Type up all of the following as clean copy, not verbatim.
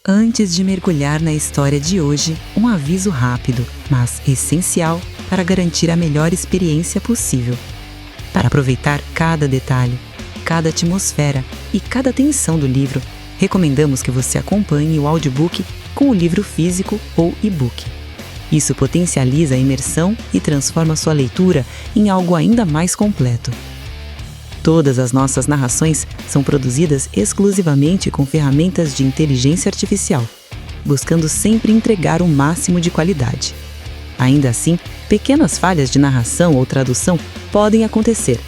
Antes de mergulhar na história de hoje, um aviso rápido, mas essencial para garantir a melhor experiência possível. Para aproveitar cada detalhe, cada atmosfera e cada tensão do livro, recomendamos que você acompanhe o audiobook com o livro físico ou e-book. Isso potencializa a imersão e transforma sua leitura em algo ainda mais completo. Todas as nossas narrações são produzidas exclusivamente com ferramentas de inteligência artificial, buscando sempre entregar o máximo de qualidade. Ainda assim, pequenas falhas de narração ou tradução podem acontecer.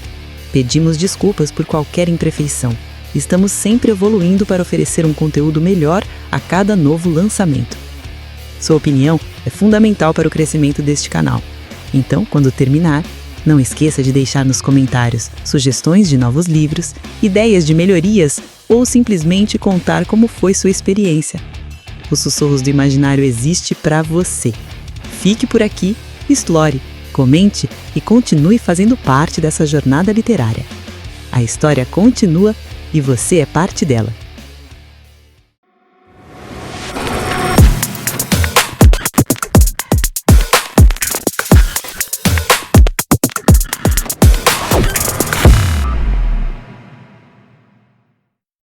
Pedimos desculpas por qualquer imperfeição. Estamos sempre evoluindo para oferecer um conteúdo melhor a cada novo lançamento. Sua opinião é fundamental para o crescimento deste canal. Então, quando terminar, não esqueça de deixar nos comentários sugestões de novos livros, ideias de melhorias ou simplesmente contar como foi sua experiência. Os Sussurros do Imaginário existe para você. Fique por aqui, explore, comente e continue fazendo parte dessa jornada literária. A história continua e você é parte dela.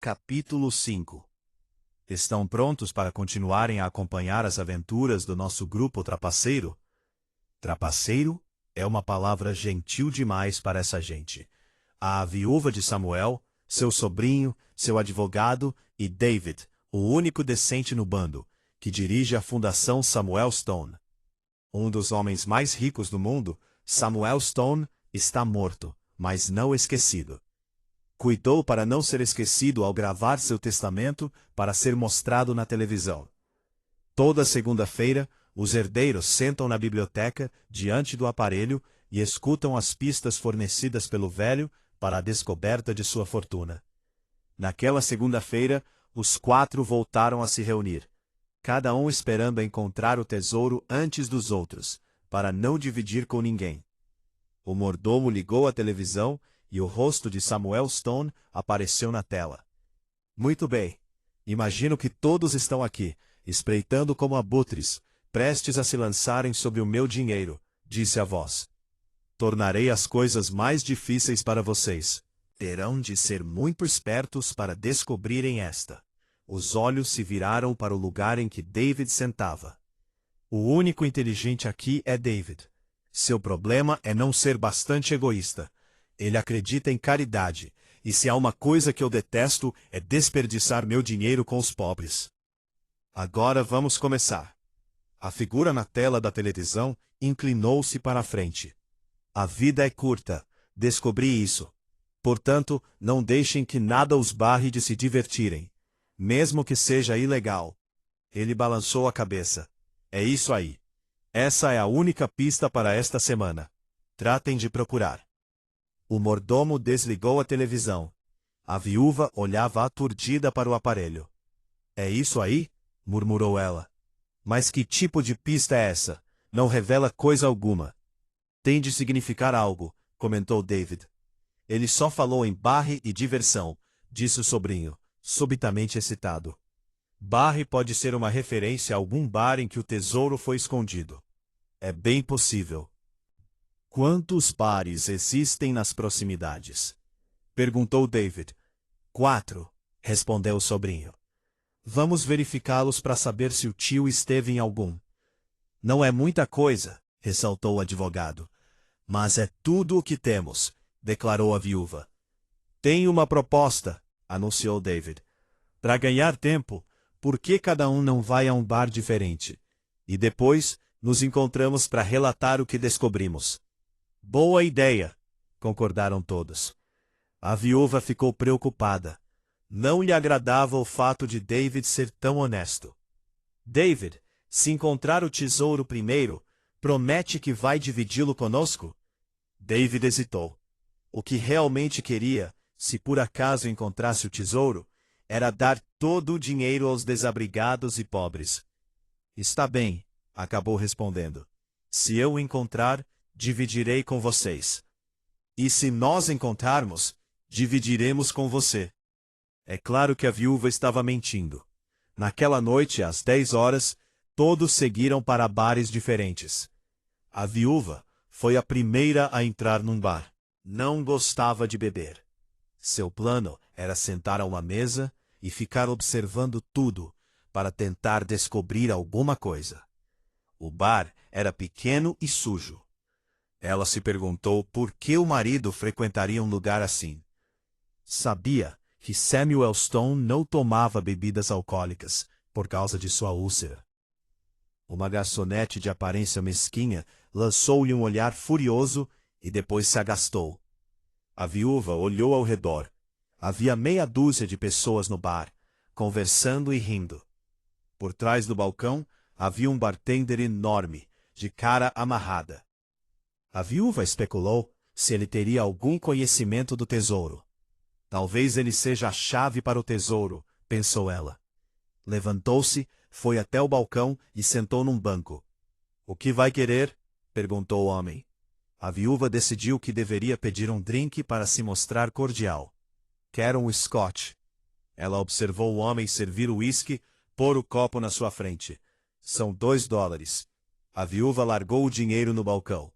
Capítulo 5. Estão prontos para continuarem a acompanhar as aventuras do nosso grupo trapaceiro? Trapaceiro é uma palavra gentil demais para essa gente. A viúva de Samuel, seu sobrinho, seu advogado e David, o único decente no bando, que dirige a Fundação Samuel Stone. Um dos homens mais ricos do mundo, Samuel Stone, está morto, mas não esquecido. Cuidou para não ser esquecido ao gravar seu testamento para ser mostrado na televisão. Toda segunda-feira, os herdeiros sentam na biblioteca diante do aparelho e escutam as pistas fornecidas pelo velho para a descoberta de sua fortuna. Naquela segunda-feira, os 4 voltaram a se reunir, cada um esperando encontrar o tesouro antes dos outros, para não dividir com ninguém. O mordomo ligou a televisão e o rosto de Samuel Stone apareceu na tela. Muito bem. Imagino que todos estão aqui, espreitando como abutres, prestes a se lançarem sobre o meu dinheiro, disse a voz. Tornarei as coisas mais difíceis para vocês. Terão de ser muito espertos para descobrirem esta. Os olhos se viraram para o lugar em que David sentava. O único inteligente aqui é David. Seu problema é não ser bastante egoísta. Ele acredita em caridade, e se há uma coisa que eu detesto é desperdiçar meu dinheiro com os pobres. Agora vamos começar. A figura na tela da televisão inclinou-se para a frente. A vida é curta, descobri isso. Portanto, não deixem que nada os barre de se divertirem, mesmo que seja ilegal. Ele balançou a cabeça. É isso aí. Essa é a única pista para esta semana. Tratem de procurar. O mordomo desligou a televisão. A viúva olhava aturdida para o aparelho. É isso aí? Murmurou ela. Mas que tipo de pista é essa? Não revela coisa alguma. Tem de significar algo, comentou David. Ele só falou em barre e diversão, disse o sobrinho, subitamente excitado. Barre pode ser uma referência a algum bar em que o tesouro foi escondido. É bem possível. Quantos bares existem nas proximidades? Perguntou David. 4, respondeu o sobrinho. Vamos verificá-los para saber se o tio esteve em algum. Não é muita coisa, ressaltou o advogado. Mas é tudo o que temos, declarou a viúva. Tenho uma proposta, anunciou David. Para ganhar tempo, por que cada um não vai a um bar diferente? E depois nos encontramos para relatar o que descobrimos. Boa ideia, concordaram todos. A viúva ficou preocupada. Não lhe agradava o fato de David ser tão honesto. David, se encontrar o tesouro primeiro, promete que vai dividi-lo conosco? David hesitou. O que realmente queria, se por acaso encontrasse o tesouro, era dar todo o dinheiro aos desabrigados e pobres. Está bem, acabou respondendo. Se eu o encontrar, dividirei com vocês. E se nós encontrarmos, dividiremos com você. É claro que a viúva estava mentindo. Naquela noite, às 10 horas, todos seguiram para bares diferentes. A viúva foi a primeira a entrar num bar. Não gostava de beber. Seu plano era sentar a uma mesa e ficar observando tudo para tentar descobrir alguma coisa. O bar era pequeno e sujo. Ela se perguntou por que o marido frequentaria um lugar assim. Sabia que Samuel Stone não tomava bebidas alcoólicas por causa de sua úlcera. Uma garçonete de aparência mesquinha lançou-lhe um olhar furioso e depois se agastou. A viúva olhou ao redor. Havia meia dúzia de pessoas no bar, conversando e rindo. Por trás do balcão havia um bartender enorme, de cara amarrada. A viúva especulou se ele teria algum conhecimento do tesouro. Talvez ele seja a chave para o tesouro, pensou ela. Levantou-se, foi até o balcão e sentou num banco. O que vai querer? Perguntou o homem. A viúva decidiu que deveria pedir um drink para se mostrar cordial. Quero um scotch. Ela observou o homem servir o uísque, pôr o copo na sua frente. São $2. A viúva largou o dinheiro no balcão.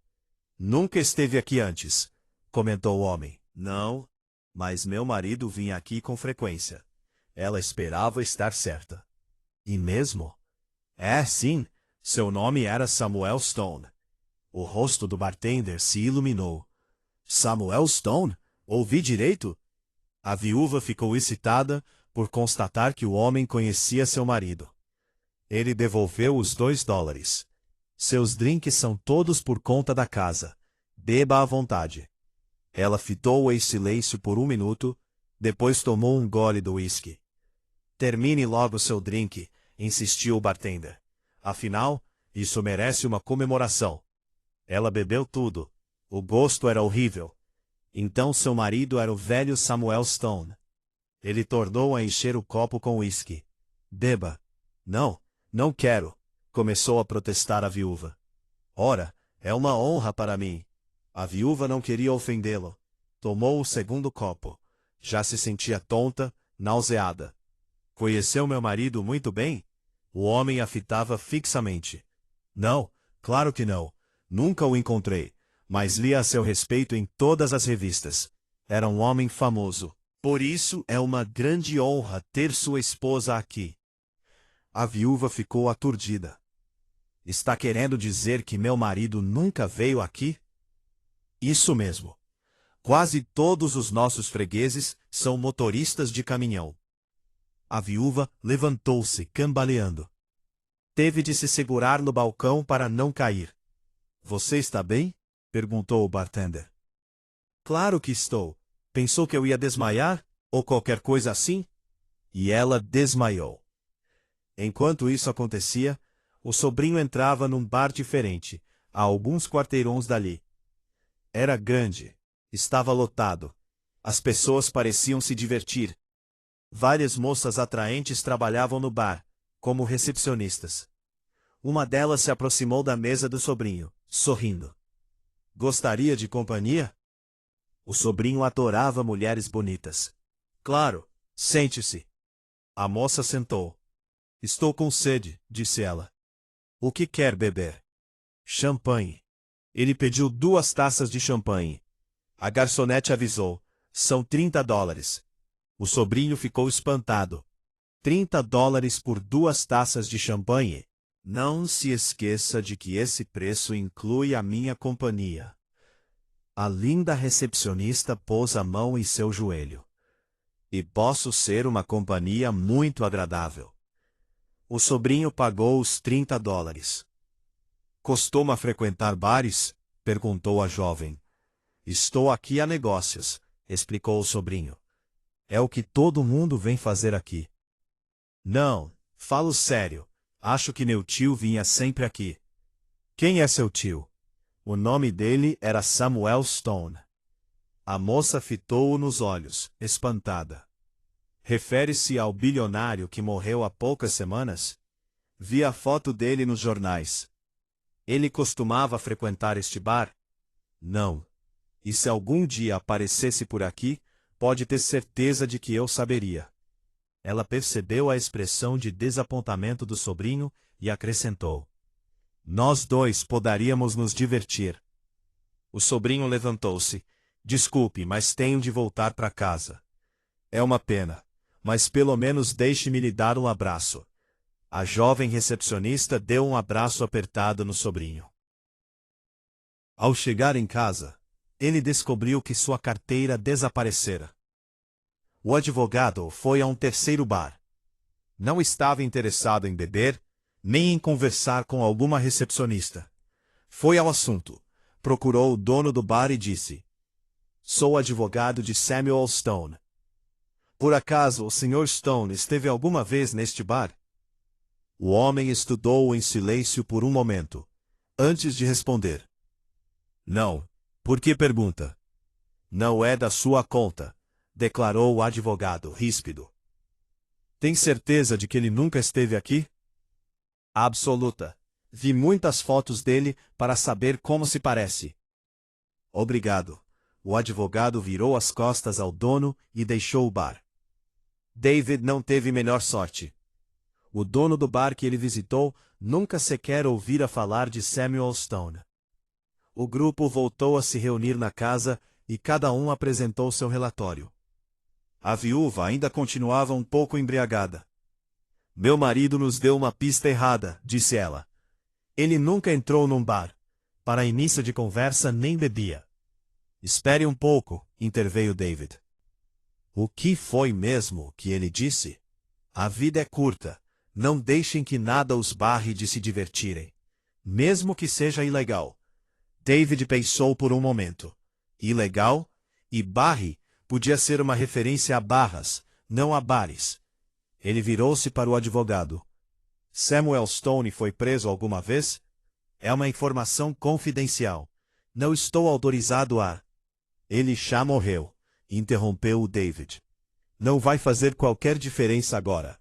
Nunca esteve aqui antes, comentou o homem. Não, mas meu marido vinha aqui com frequência. Ela esperava estar certa. E mesmo? É, sim, seu nome era Samuel Stone. O rosto do bartender se iluminou. Samuel Stone? Ouvi direito? A viúva ficou excitada por constatar que o homem conhecia seu marido. Ele devolveu os $2. Seus drinks são todos por conta da casa. Beba à vontade. Ela fitou-o em silêncio por 1 minuto, depois tomou um gole do uísque. Termine logo seu drink, insistiu o bartender. Afinal, isso merece uma comemoração. Ela bebeu tudo. O gosto era horrível. Então seu marido era o velho Samuel Stone. Ele tornou a encher o copo com uísque. Beba. Não, não quero, começou a protestar a viúva. Ora, é uma honra para mim. A viúva não queria ofendê-lo. Tomou o segundo copo. Já se sentia tonta, nauseada. Conheceu meu marido muito bem? O homem a fitava fixamente. Não, claro que não. Nunca o encontrei, mas li a seu respeito em todas as revistas. Era um homem famoso. Por isso é uma grande honra ter sua esposa aqui. A viúva ficou aturdida. Está querendo dizer que meu marido nunca veio aqui? Isso mesmo. Quase todos os nossos fregueses são motoristas de caminhão. A viúva levantou-se, cambaleando. Teve de se segurar no balcão para não cair. Você está bem? Perguntou o bartender. Claro que estou. Pensou que eu ia desmaiar? Ou qualquer coisa assim? E ela desmaiou. Enquanto isso acontecia, o sobrinho entrava num bar diferente, a alguns quarteirões dali. Era grande. Estava lotado. As pessoas pareciam se divertir. Várias moças atraentes trabalhavam no bar, como recepcionistas. Uma delas se aproximou da mesa do sobrinho, sorrindo. Gostaria de companhia? O sobrinho adorava mulheres bonitas. Claro, sente-se. A moça sentou. Estou com sede, disse ela. O que quer beber? Champanhe. Ele pediu 2 taças de champanhe. A garçonete avisou. São $30. O sobrinho ficou espantado. $30 por 2 taças de champanhe? Não se esqueça de que esse preço inclui a minha companhia. A linda recepcionista pôs a mão em seu joelho. E posso ser uma companhia muito agradável. O sobrinho pagou os $30. Costuma frequentar bares? Perguntou a jovem. Estou aqui a negócios, explicou o sobrinho. É o que todo mundo vem fazer aqui. Não, falo sério. Acho que meu tio vinha sempre aqui. Quem é seu tio? O nome dele era Samuel Stone. A moça fitou-o nos olhos, espantada. Refere-se ao bilionário que morreu há poucas semanas? Vi a foto dele nos jornais. Ele costumava frequentar este bar? Não. E se algum dia aparecesse por aqui, pode ter certeza de que eu saberia. Ela percebeu a expressão de desapontamento do sobrinho e acrescentou: Nós dois poderíamos nos divertir. O sobrinho levantou-se. Desculpe, mas tenho de voltar para casa. É uma pena, mas pelo menos deixe-me lhe dar um abraço. A jovem recepcionista deu um abraço apertado no sobrinho. Ao chegar em casa, ele descobriu que sua carteira desaparecera. O advogado foi a um terceiro bar. Não estava interessado em beber, nem em conversar com alguma recepcionista. Foi ao assunto. Procurou o dono do bar e disse: Sou advogado de Samuel Stone. Por acaso o Sr. Stone esteve alguma vez neste bar? O homem estudou-o em silêncio por um momento, antes de responder. Não. Por que pergunta? Não é da sua conta, declarou o advogado ríspido. Tem certeza de que ele nunca esteve aqui? Absoluta. Vi muitas fotos dele para saber como se parece. Obrigado. O advogado virou as costas ao dono e deixou o bar. David não teve melhor sorte. O dono do bar que ele visitou nunca sequer ouvira falar de Samuel Stone. O grupo voltou a se reunir na casa e cada um apresentou seu relatório. A viúva ainda continuava um pouco embriagada. Meu marido nos deu uma pista errada, disse ela. Ele nunca entrou num bar. Para início de conversa, nem bebia. Espere um pouco, interveio David. O que foi mesmo que ele disse? A vida é curta. Não deixem que nada os barre de se divertirem. Mesmo que seja ilegal. David pensou por um momento. Ilegal? E barre podia ser uma referência a barras, não a bares. Ele virou-se para o advogado. Samuel Stone foi preso alguma vez? É uma informação confidencial. Não estou autorizado a... Ele já morreu, interrompeu o David. Não vai fazer qualquer diferença agora.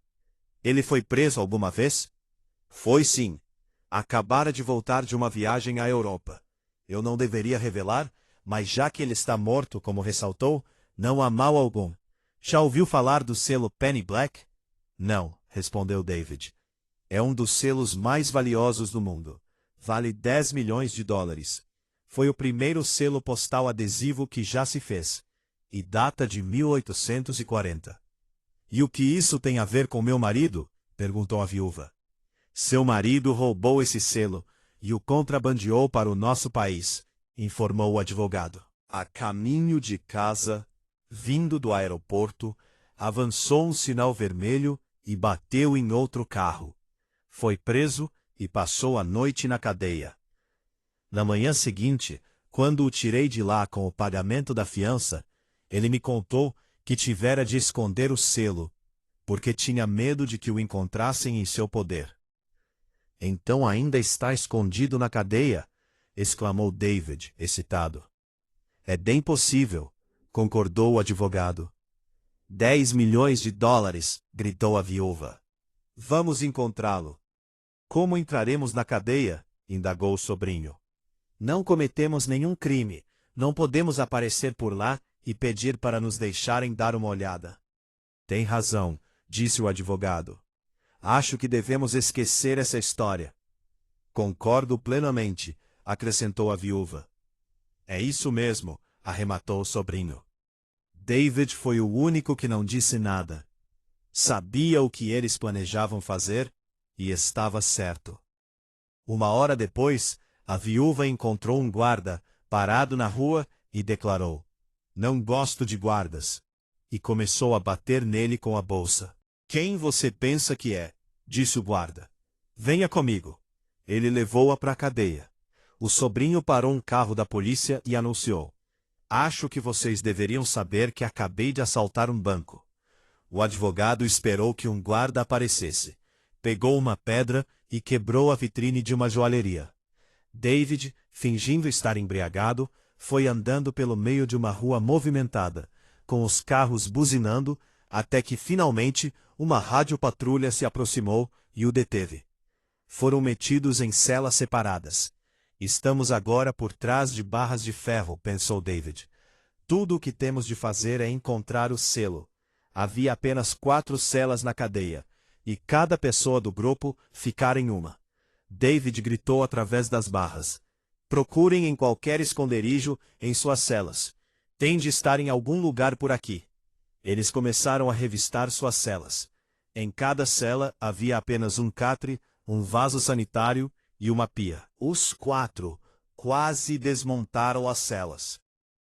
Ele foi preso alguma vez? Foi sim. Acabara de voltar de uma viagem à Europa. Eu não deveria revelar, mas já que ele está morto, como ressaltou, não há mal algum. Já ouviu falar do selo Penny Black? Não, respondeu David. É um dos selos mais valiosos do mundo. Vale 10 milhões de dólares. Foi o primeiro selo postal adesivo que já se fez. E data de 1840. E o que isso tem a ver com meu marido? Perguntou a viúva. Seu marido roubou esse selo e o contrabandeou para o nosso país, informou o advogado. A caminho de casa, vindo do aeroporto, avançou um sinal vermelho e bateu em outro carro. Foi preso e passou a noite na cadeia. Na manhã seguinte, quando o tirei de lá com o pagamento da fiança, ele me contou que tivera de esconder o selo, porque tinha medo de que o encontrassem em seu poder. Então ainda está escondido na cadeia? Exclamou David, excitado. É bem possível, concordou o advogado. 10 milhões de dólares, gritou a viúva. Vamos encontrá-lo. Como entraremos na cadeia? Indagou o sobrinho. Não cometemos nenhum crime. Não podemos aparecer por lá e pedir para nos deixarem dar uma olhada. Tem razão, disse o advogado. Acho que devemos esquecer essa história. Concordo plenamente, acrescentou a viúva. É isso mesmo, arrematou o sobrinho. David foi o único que não disse nada. Sabia o que eles planejavam fazer e estava certo. Uma hora depois, a viúva encontrou um guarda parado na rua e declarou: Não gosto de guardas. E começou a bater nele com a bolsa. Quem você pensa que é? Disse o guarda. Venha comigo. Ele levou-a para a cadeia. O sobrinho parou um carro da polícia e anunciou: Acho que vocês deveriam saber que acabei de assaltar um banco. O advogado esperou que um guarda aparecesse. Pegou uma pedra e quebrou a vitrine de uma joalheria. David, fingindo estar embriagado, foi andando pelo meio de uma rua movimentada, com os carros buzinando, até que finalmente uma radiopatrulha se aproximou e o deteve. Foram metidos em celas separadas. Estamos agora por trás de barras de ferro, pensou David. Tudo o que temos de fazer é encontrar o selo. Havia apenas 4 celas na cadeia, e cada pessoa do grupo ficara em uma. David gritou através das barras: "Procurem em qualquer esconderijo em suas celas. Tem de estar em algum lugar por aqui." Eles começaram a revistar suas celas. Em cada cela havia apenas um catre, um vaso sanitário e uma pia. Os 4 quase desmontaram as celas.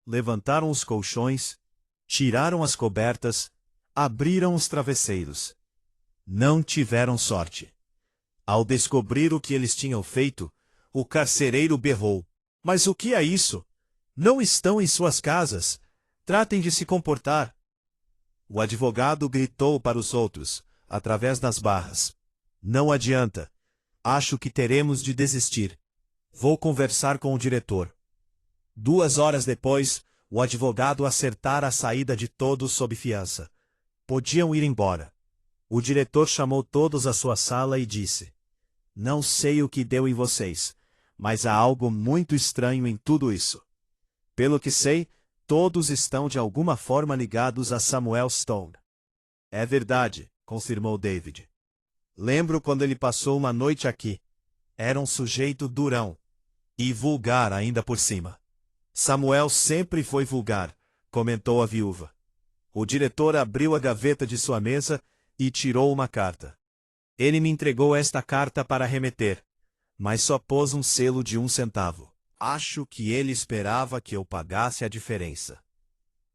Levantaram os colchões, tiraram as cobertas, abriram os travesseiros. Não tiveram sorte. Ao descobrir o que eles tinham feito, o carcereiro berrou: "Mas o que é isso? Não estão em suas casas. Tratem de se comportar." O advogado gritou para os outros, através das barras: "Não adianta. Acho que teremos de desistir. Vou conversar com o diretor." 2 horas depois, o advogado acertara a saída de todos sob fiança. Podiam ir embora. O diretor chamou todos à sua sala e disse: "Não sei o que deu em vocês, mas há algo muito estranho em tudo isso. Pelo que sei, todos estão de alguma forma ligados a Samuel Stone." "É verdade", confirmou David. "Lembro quando ele passou uma noite aqui. Era um sujeito durão. E vulgar ainda por cima." "Samuel sempre foi vulgar", comentou a viúva. O diretor abriu a gaveta de sua mesa e tirou uma carta. "Ele me entregou esta carta para remeter, mas só pôs um selo de 1 centavo. Acho que ele esperava que eu pagasse a diferença."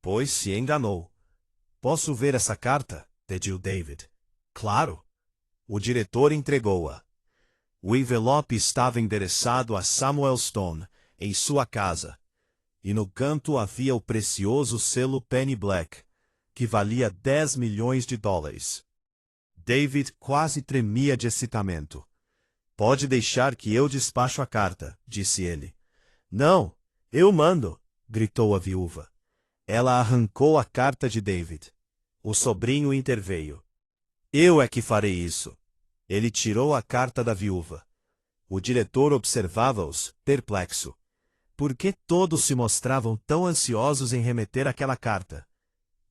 "Pois se enganou." "Posso ver essa carta?" pediu David. "Claro." O diretor entregou-a. O envelope estava endereçado a Samuel Stone, em sua casa, e no canto havia o precioso selo Penny Black, que valia $10 milhões. David quase tremia de excitamento. "Pode deixar que eu despacho a carta", disse ele. "Não, eu mando", gritou a viúva. Ela arrancou a carta de David. O sobrinho interveio. "Eu é que farei isso." Ele tirou a carta da viúva. O diretor observava-os, perplexo. Por que todos se mostravam tão ansiosos em remeter aquela carta?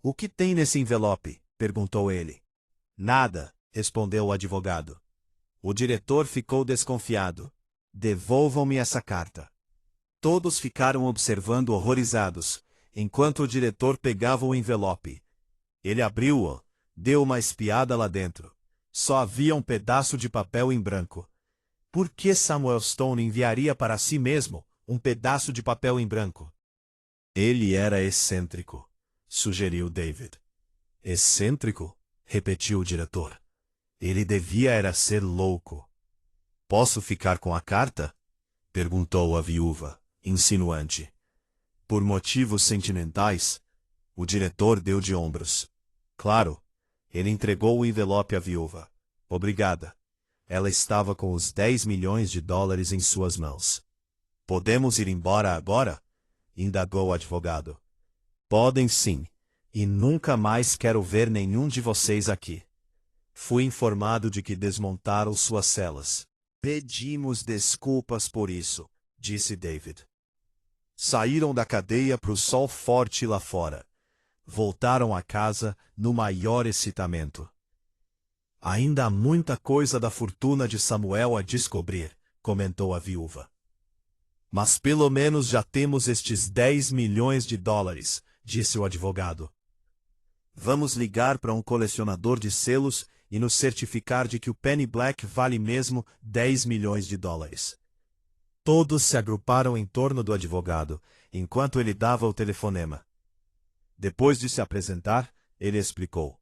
"O que tem nesse envelope?" perguntou ele. "Nada", respondeu o advogado. O diretor ficou desconfiado. "Devolvam-me essa carta." Todos ficaram observando horrorizados, enquanto o diretor pegava o envelope. Ele abriu-o, deu uma espiada lá dentro. Só havia um pedaço de papel em branco. Por que Samuel Stone enviaria para si mesmo um pedaço de papel em branco? "Ele era excêntrico", sugeriu David. "Excêntrico?" repetiu o diretor. "Ele devia era ser louco." "Posso ficar com a carta?" perguntou a viúva, insinuante. Por motivos sentimentais, o diretor deu de ombros. "Claro." Ele entregou o envelope à viúva. "Obrigada." Ela estava com os $10 milhões em suas mãos. "Podemos ir embora agora?" indagou o advogado. "Podem sim, e nunca mais quero ver nenhum de vocês aqui. Fui informado de que desmontaram suas celas." "Pedimos desculpas por isso", disse David. Saíram da cadeia para o sol forte lá fora. Voltaram a casa no maior excitamento. "Ainda há muita coisa da fortuna de Samuel a descobrir", comentou a viúva. "Mas pelo menos já temos estes $10 milhões", disse o advogado. "Vamos ligar para um colecionador de selos e nos certificar de que o Penny Black vale mesmo $10 milhões." Todos se agruparam em torno do advogado, enquanto ele dava o telefonema. Depois de se apresentar, ele explicou: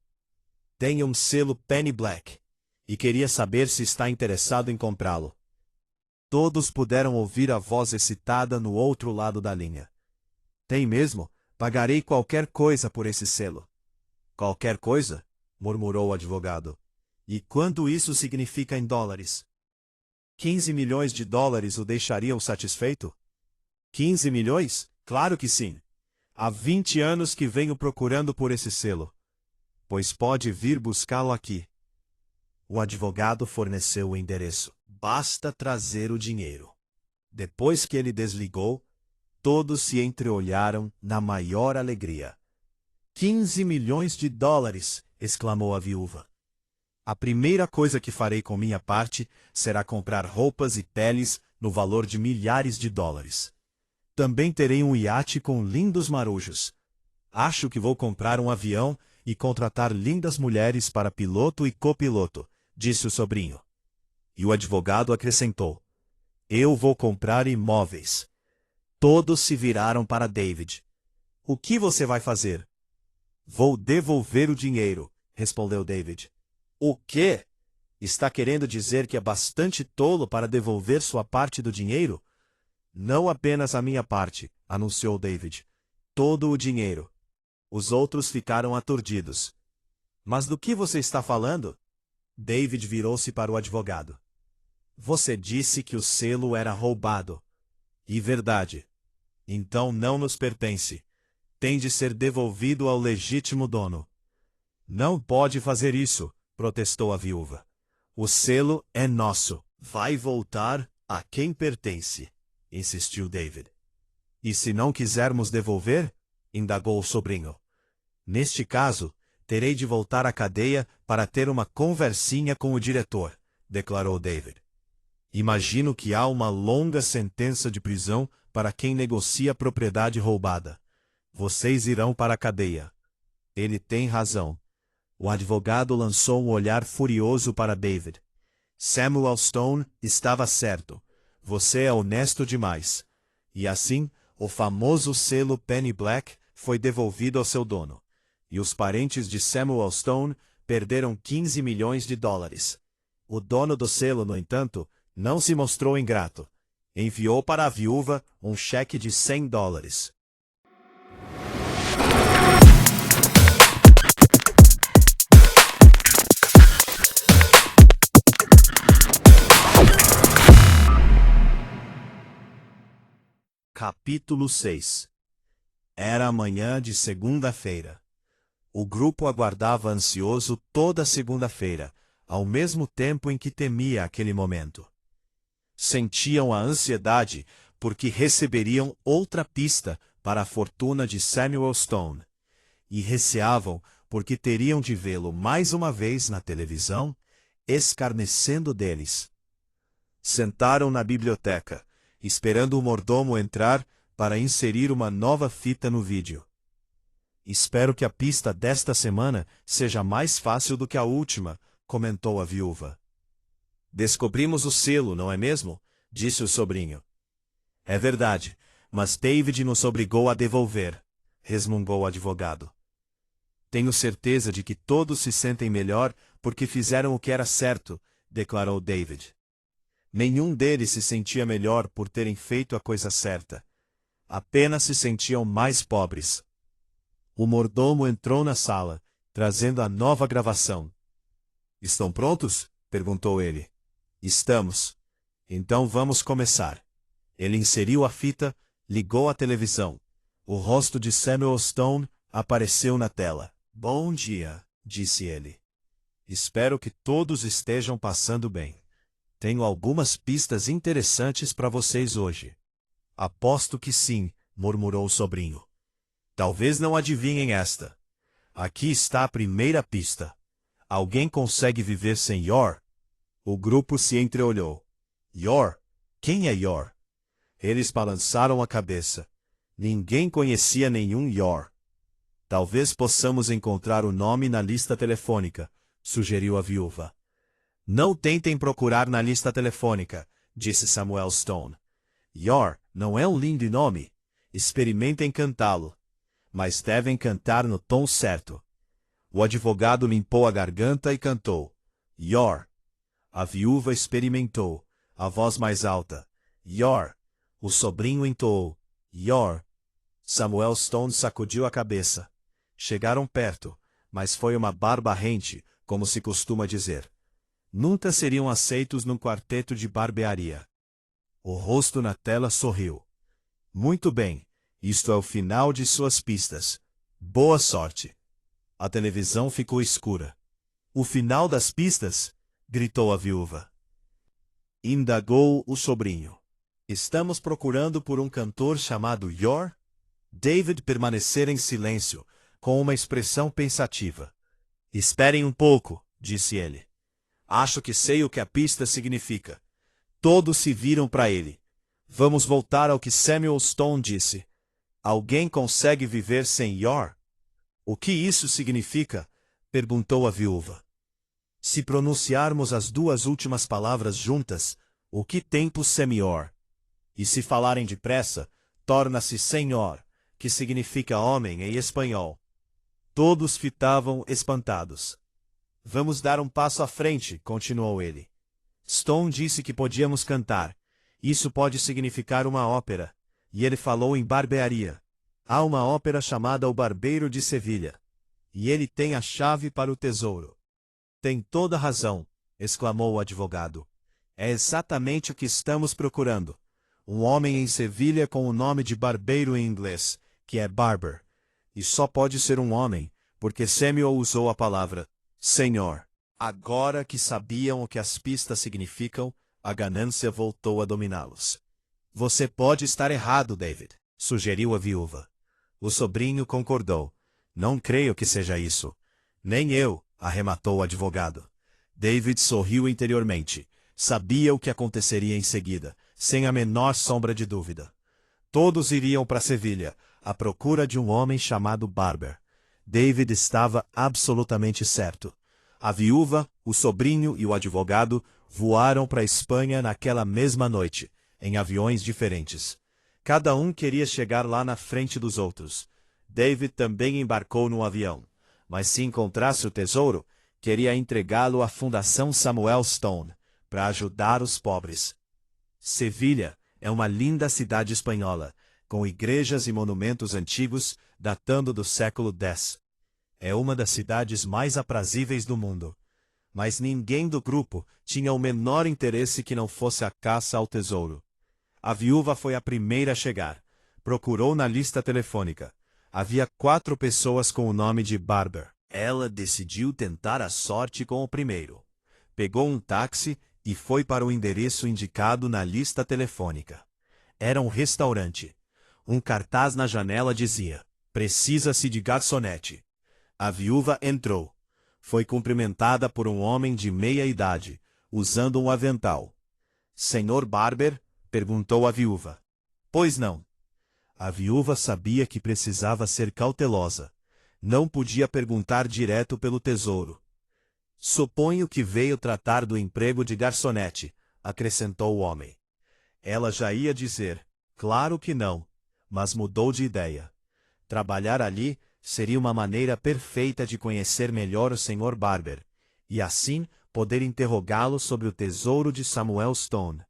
"Tenho um selo Penny Black, e queria saber se está interessado em comprá-lo." Todos puderam ouvir a voz excitada no outro lado da linha. "Tem mesmo? Pagarei qualquer coisa por esse selo." "Qualquer coisa?" murmurou o advogado. "E quanto isso significa em dólares?" $15 milhões o deixariam satisfeito? 15 milhões? Claro que sim. Há 20 anos que venho procurando por esse selo. Pois pode vir buscá-lo aqui. O advogado forneceu o endereço. Basta trazer o dinheiro. Depois que ele desligou, todos se entreolharam na maior alegria. 15 milhões de dólares! Exclamou a viúva. A primeira coisa que farei com minha parte será comprar roupas e peles no valor de milhares de dólares. Também terei um iate com lindos marujos. Acho que vou comprar um avião e contratar lindas mulheres para piloto e copiloto, disse o sobrinho. E o advogado acrescentou: eu vou comprar imóveis. Todos se viraram para David. O que você vai fazer? Vou devolver o dinheiro, respondeu David. O quê? Está querendo dizer que é bastante tolo para devolver sua parte do dinheiro? Não apenas a minha parte, anunciou David. Todo o dinheiro. Os outros ficaram aturdidos. Mas do que você está falando? David virou-se para o advogado. Você disse que o selo era roubado. E verdade. Então não nos pertence. Tem de ser devolvido ao legítimo dono. Não pode fazer isso, protestou a viúva. O selo é nosso. Vai voltar a quem pertence, insistiu David. E se não quisermos devolver? Indagou o sobrinho. Neste caso, terei de voltar à cadeia para ter uma conversinha com o diretor, declarou David. Imagino que há uma longa sentença de prisão para quem negocia propriedade roubada. Vocês irão para a cadeia. Ele tem razão. O advogado lançou um olhar furioso para David. Samuel Stone estava certo. Você é honesto demais. E assim, o famoso selo Penny Black foi devolvido ao seu dono. E os parentes de Samuel Stone perderam 15 milhões de dólares. O dono do selo, no entanto, não se mostrou ingrato. Enviou para a viúva um cheque de 100 dólares. Capítulo 6. Era a manhã de segunda-feira. O grupo aguardava ansioso toda segunda-feira, ao mesmo tempo em que temia aquele momento. Sentiam a ansiedade porque receberiam outra pista para a fortuna de Samuel Stone, e receavam porque teriam de vê-lo mais uma vez na televisão, escarnecendo deles. Sentaram na biblioteca, esperando o mordomo entrar para inserir uma nova fita no vídeo. Espero que a pista desta semana seja mais fácil do que a última, comentou a viúva. Descobrimos o selo, não é mesmo? Disse o sobrinho. É verdade, mas David nos obrigou a devolver, resmungou o advogado. Tenho certeza de que todos se sentem melhor porque fizeram o que era certo, declarou David. Nenhum deles se sentia melhor por terem feito a coisa certa. Apenas se sentiam mais pobres. O mordomo entrou na sala, trazendo a nova gravação. Estão prontos? Perguntou ele. Estamos. Então vamos começar. Ele inseriu a fita, ligou a televisão. O rosto de Samuel Stone apareceu na tela. Bom dia, disse ele. Espero que todos estejam passando bem. Tenho algumas pistas interessantes para vocês hoje. Aposto que sim, murmurou o sobrinho. Talvez não adivinhem esta. Aqui está a primeira pista. Alguém consegue viver sem Yor? O grupo se entreolhou. Yor? Quem é Yor? Eles balançaram a cabeça. Ninguém conhecia nenhum Yor. Talvez possamos encontrar o nome na lista telefônica, sugeriu a viúva. Não tentem procurar na lista telefônica, disse Samuel Stone. Yor não é um lindo nome. Experimentem cantá-lo. Mas devem cantar no tom certo. O advogado limpou a garganta e cantou. Yor. A viúva experimentou, a voz mais alta. Yor. O sobrinho entoou. Yor. Samuel Stone sacudiu a cabeça. Chegaram perto, mas foi uma barba rente, como se costuma dizer. Nunca seriam aceitos num quarteto de barbearia. O rosto na tela sorriu. Muito bem, isto é o final de suas pistas. Boa sorte. A televisão ficou escura. O final das pistas? Gritou a viúva. Indagou o sobrinho. Estamos procurando por um cantor chamado Yor? David permanecera em silêncio, com uma expressão pensativa. Esperem um pouco, disse ele. Acho que sei o que a pista significa. Todos se viram para ele. Vamos voltar ao que Samuel Stone disse. Alguém consegue viver sem Yor? O que isso significa? Perguntou a viúva. Se pronunciarmos as duas últimas palavras juntas, o que tempo Semior? E se falarem depressa, torna-se Senhor, que significa homem em espanhol. Todos fitavam espantados. Vamos dar um passo à frente, continuou ele. Stone disse que podíamos cantar. Isso pode significar uma ópera. E ele falou em barbearia. Há uma ópera chamada O Barbeiro de Sevilha. E ele tem a chave para o tesouro. Tem toda razão, exclamou o advogado. É exatamente o que estamos procurando. Um homem em Sevilha com o nome de barbeiro em inglês, que é barber. E só pode ser um homem, porque Samuel usou a palavra Senhor. Agora que sabiam o que as pistas significam, a ganância voltou a dominá-los. Você pode estar errado, David, sugeriu a viúva. O sobrinho concordou. Não creio que seja isso. Nem eu, arrematou o advogado. David sorriu interiormente. Sabia o que aconteceria em seguida, sem a menor sombra de dúvida. Todos iriam para Sevilha, à procura de um homem chamado Barber. David estava absolutamente certo. A viúva, o sobrinho e o advogado voaram para a Espanha naquela mesma noite, em aviões diferentes. Cada um queria chegar lá na frente dos outros. David também embarcou no avião, mas se encontrasse o tesouro, queria entregá-lo à Fundação Samuel Stone, para ajudar os pobres. Sevilha é uma linda cidade espanhola, com igrejas e monumentos antigos datando do século X. É uma das cidades mais aprazíveis do mundo. Mas ninguém do grupo tinha o menor interesse que não fosse a caça ao tesouro. A viúva foi a primeira a chegar. Procurou na lista telefônica. Havia 4 pessoas com o nome de Barber. Ela decidiu tentar a sorte com o primeiro. Pegou um táxi e foi para o endereço indicado na lista telefônica. Era um restaurante. Um cartaz na janela dizia: "Precisa-se de garçonete." A viúva entrou. Foi cumprimentada por um homem de meia idade, usando um avental. "Senhor Barber?" perguntou a viúva. "Pois não." A viúva sabia que precisava ser cautelosa. Não podia perguntar direto pelo tesouro. "Suponho que veio tratar do emprego de garçonete", acrescentou o homem. Ela já ia dizer, claro que não, mas mudou de ideia. Trabalhar ali seria uma maneira perfeita de conhecer melhor o Sr. Barber, e assim poder interrogá-lo sobre o tesouro de Samuel Stone.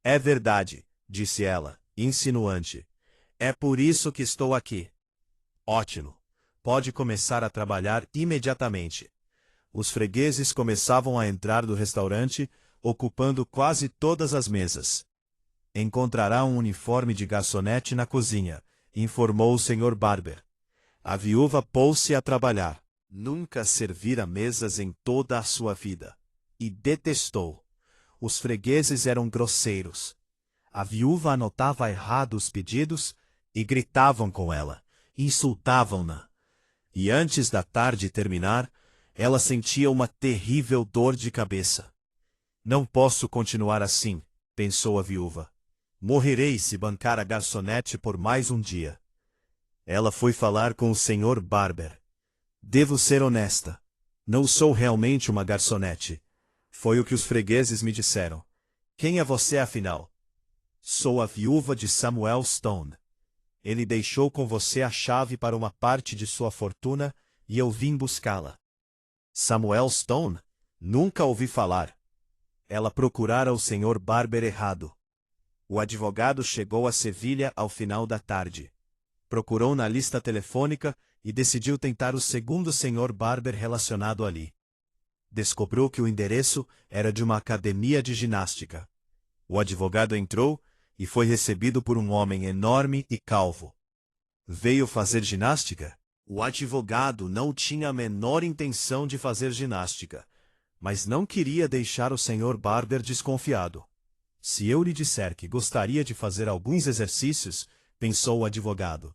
"É verdade", disse ela, insinuante. "É por isso que estou aqui." "Ótimo. Pode começar a trabalhar imediatamente." Os fregueses começavam a entrar do restaurante, ocupando quase todas as mesas. "Encontrará um uniforme de garçonete na cozinha", informou o Sr. Barber. A viúva pôs-se a trabalhar. Nunca servira mesas em toda a sua vida. E detestou. Os fregueses eram grosseiros. A viúva anotava errado os pedidos e gritavam com ela, insultavam-na. E antes da tarde terminar, ela sentia uma terrível dor de cabeça. "Não posso continuar assim", pensou a viúva. "Morrerei se bancar a garçonete por mais um dia." Ela foi falar com o Sr. Barber. "Devo ser honesta. Não sou realmente uma garçonete. Foi o que os fregueses me disseram. Quem é você, afinal?" "Sou a viúva de Samuel Stone. Ele deixou com você a chave para uma parte de sua fortuna e eu vim buscá-la." "Samuel Stone? Nunca ouvi falar." Ela procurara o Sr. Barber errado. O advogado chegou a Sevilha ao final da tarde. Procurou na lista telefônica e decidiu tentar o segundo Sr. Barber relacionado ali. Descobriu que o endereço era de uma academia de ginástica. O advogado entrou e foi recebido por um homem enorme e calvo. "Veio fazer ginástica?" O advogado não tinha a menor intenção de fazer ginástica, mas não queria deixar o Sr. Barber desconfiado. "Se eu lhe disser que gostaria de fazer alguns exercícios", pensou o advogado,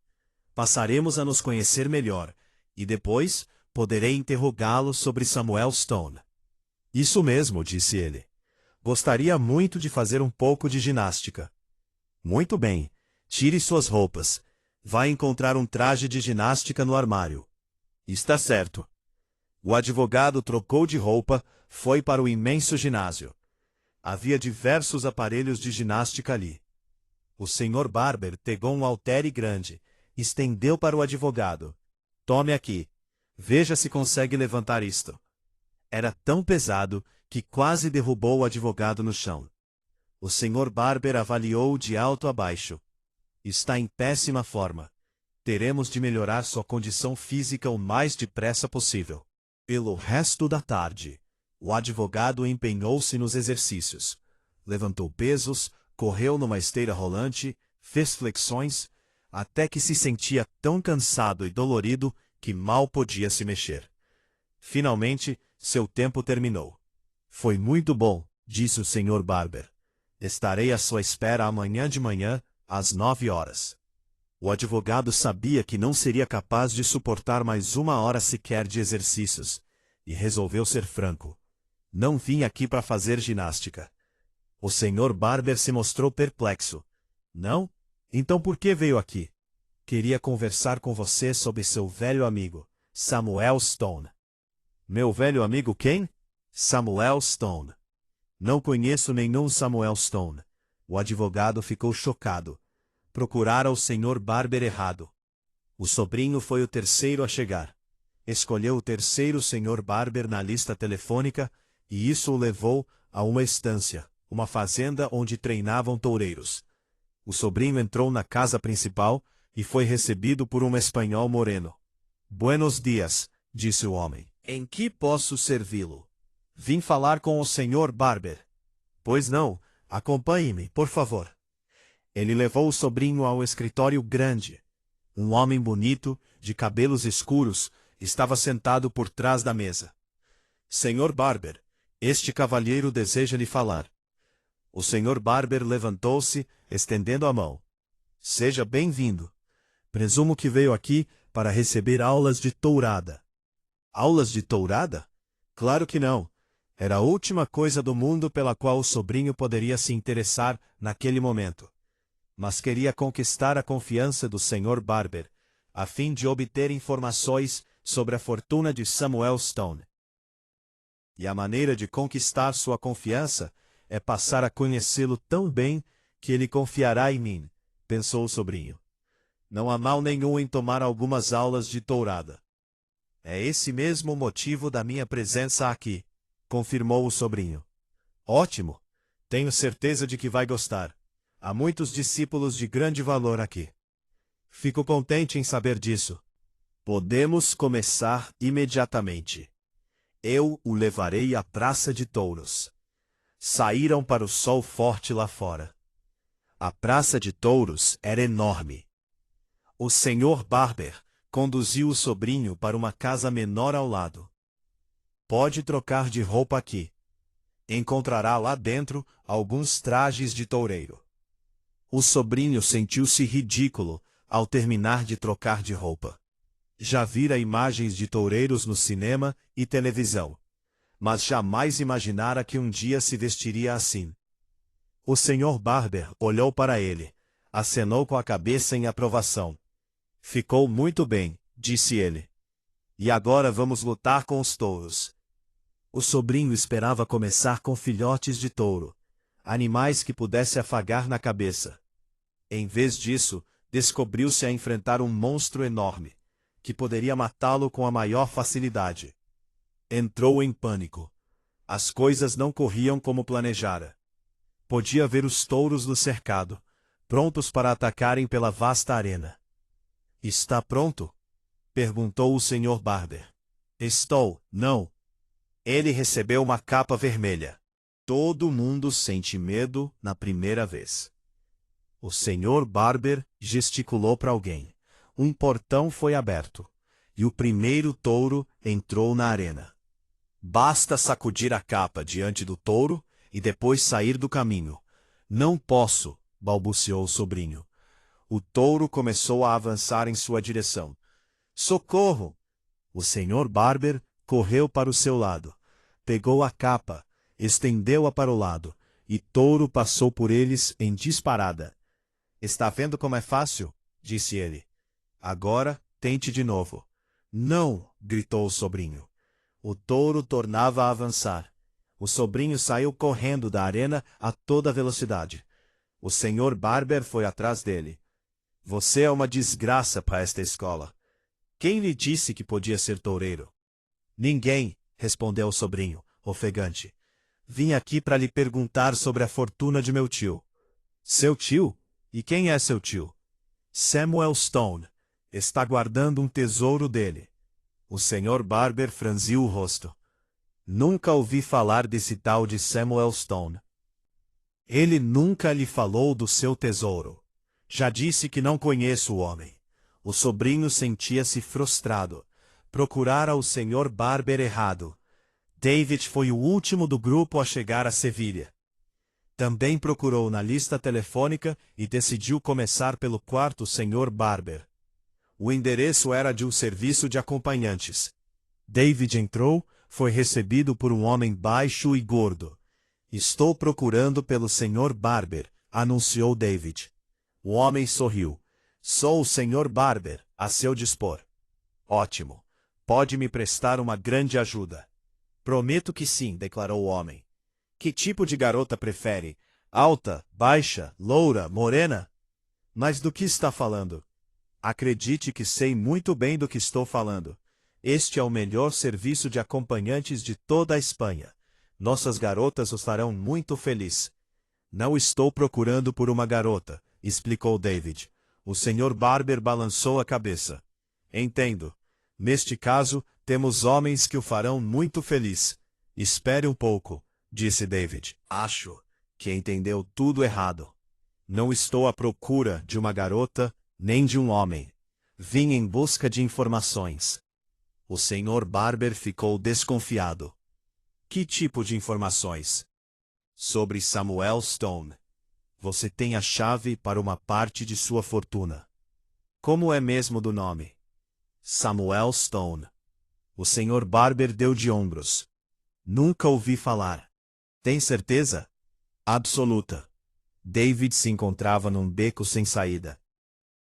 "passaremos a nos conhecer melhor, E depois poderei interrogá-lo sobre Samuel Stone. Isso mesmo, disse ele. Gostaria muito de fazer um pouco de ginástica. Muito bem. Tire suas roupas. Vai encontrar um traje de ginástica no armário. Está certo. O advogado trocou de roupa, foi para o imenso ginásio. Havia diversos aparelhos de ginástica ali. O Sr. Barber pegou um haltere grande, estendeu para o advogado. Tome aqui. Veja se consegue levantar isto. Era tão pesado que quase derrubou o advogado no chão. O Sr. Barber avaliou de alto a baixo. Está em péssima forma. Teremos de melhorar sua condição física o mais depressa possível. Pelo resto da tarde, o advogado empenhou-se nos exercícios. Levantou pesos, correu numa esteira rolante, fez flexões, até que se sentia tão cansado e dolorido que mal podia se mexer. Finalmente, seu tempo terminou. Foi muito bom, disse o Sr. Barber. Estarei à sua espera amanhã de manhã, às 9 horas. O advogado sabia que não seria capaz de suportar mais 1 hora sequer de exercícios, e resolveu ser franco. Não vim aqui para fazer ginástica. O Sr. Barber se mostrou perplexo. Não? Então por que veio aqui? Queria conversar com você sobre seu velho amigo, Samuel Stone. Meu velho amigo quem? Samuel Stone. Não conheço nenhum Samuel Stone. O advogado ficou chocado. Procurara o Sr. Barber errado. O sobrinho foi o terceiro a chegar. Escolheu o terceiro Sr. Barber na lista telefônica e isso o levou a uma estância, uma fazenda onde treinavam toureiros. O sobrinho entrou na casa principal e foi recebido por um espanhol moreno. Buenos dias, disse o homem. Em que posso servi-lo? Vim falar com o Sr. Barber. Pois não, acompanhe-me, por favor. Ele levou o sobrinho ao escritório grande. Um homem bonito, de cabelos escuros, estava sentado por trás da mesa. Sr. Barber, este cavalheiro deseja lhe falar. O Sr. Barber levantou-se, estendendo a mão. Seja bem-vindo. Presumo que veio aqui para receber aulas de tourada. Aulas de tourada? Claro que não. Era a última coisa do mundo pela qual o sobrinho poderia se interessar naquele momento. Mas queria conquistar a confiança do Sr. Barber, a fim de obter informações sobre a fortuna de Samuel Stone. E a maneira de conquistar sua confiança é passar a conhecê-lo tão bem que ele confiará em mim, pensou o sobrinho. Não há mal nenhum em tomar algumas aulas de tourada. É esse mesmo o motivo da minha presença aqui, confirmou o sobrinho. Ótimo! Tenho certeza de que vai gostar. Há muitos discípulos de grande valor aqui. Fico contente em saber disso. Podemos começar imediatamente. Eu o levarei à praça de touros. Saíram para o sol forte lá fora. A praça de touros era enorme. O Sr. Barber conduziu o sobrinho para uma casa menor ao lado. Pode trocar de roupa aqui. Encontrará lá dentro alguns trajes de toureiro. O sobrinho sentiu-se ridículo ao terminar de trocar de roupa. Já vira imagens de toureiros no cinema e televisão, mas jamais imaginara que um dia se vestiria assim. O Sr. Barber olhou para ele, acenou com a cabeça em aprovação. Ficou muito bem, disse ele. E agora vamos lutar com os touros. O sobrinho esperava começar com filhotes de touro, animais que pudesse afagar na cabeça. Em vez disso, descobriu-se a enfrentar um monstro enorme, que poderia matá-lo com a maior facilidade. Entrou em pânico. As coisas não corriam como planejara. Podia ver os touros no cercado, prontos para atacarem pela vasta arena. Está pronto? Perguntou o Sr. Barber. Estou, não. Ele recebeu uma capa vermelha. Todo mundo sente medo na primeira vez. O Sr. Barber gesticulou para alguém. Um portão foi aberto, e o primeiro touro entrou na arena. Basta sacudir a capa diante do touro e depois sair do caminho. Não posso, balbuciou o sobrinho. O touro começou a avançar em sua direção. Socorro! O senhor Barber correu para o seu lado, pegou a capa, estendeu-a para o lado, e Touro passou por eles em disparada. Está vendo como é fácil? Disse ele. Agora, tente de novo. Não! Gritou o sobrinho. O touro tornava a avançar. O sobrinho saiu correndo da arena a toda velocidade. O senhor Barber foi atrás dele. Você é uma desgraça para esta escola. Quem lhe disse que podia ser toureiro? Ninguém, respondeu o sobrinho, ofegante. Vim aqui para lhe perguntar sobre a fortuna de meu tio. Seu tio? E quem é seu tio? Samuel Stone. Está guardando um tesouro dele. O senhor Barber franziu o rosto. Nunca ouvi falar desse tal de Samuel Stone. Ele nunca lhe falou do seu tesouro. Já disse que não conheço o homem. O sobrinho sentia-se frustrado. Procurara o senhor Barber errado. David foi o último do grupo a chegar a Sevilha. Também procurou na lista telefônica e decidiu começar pelo quarto senhor Barber. O endereço era de um serviço de acompanhantes. David entrou, foi recebido por um homem baixo e gordo. Estou procurando pelo senhor Barber, anunciou David. O homem sorriu. Sou o senhor Barber, a seu dispor. Ótimo. Pode me prestar uma grande ajuda. Prometo que sim, declarou o homem. Que tipo de garota prefere? Alta, baixa, loura, morena? Mas do que está falando? Acredite que sei muito bem do que estou falando. Este é o melhor serviço de acompanhantes de toda a Espanha. Nossas garotas os farão muito feliz. Não estou procurando por uma garota, explicou David. O senhor Barber balançou a cabeça. Entendo. Neste caso, temos homens que o farão muito feliz. Espere um pouco, disse David. Acho que entendeu tudo errado. Não estou à procura de uma garota, nem de um homem. Vim em busca de informações. O senhor Barber ficou desconfiado. Que tipo de informações? Sobre Samuel Stone. Você tem a chave para uma parte de sua fortuna. Como é mesmo do nome? Samuel Stone. O senhor Barber deu de ombros. Nunca ouvi falar. Tem certeza? Absoluta. David se encontrava num beco sem saída.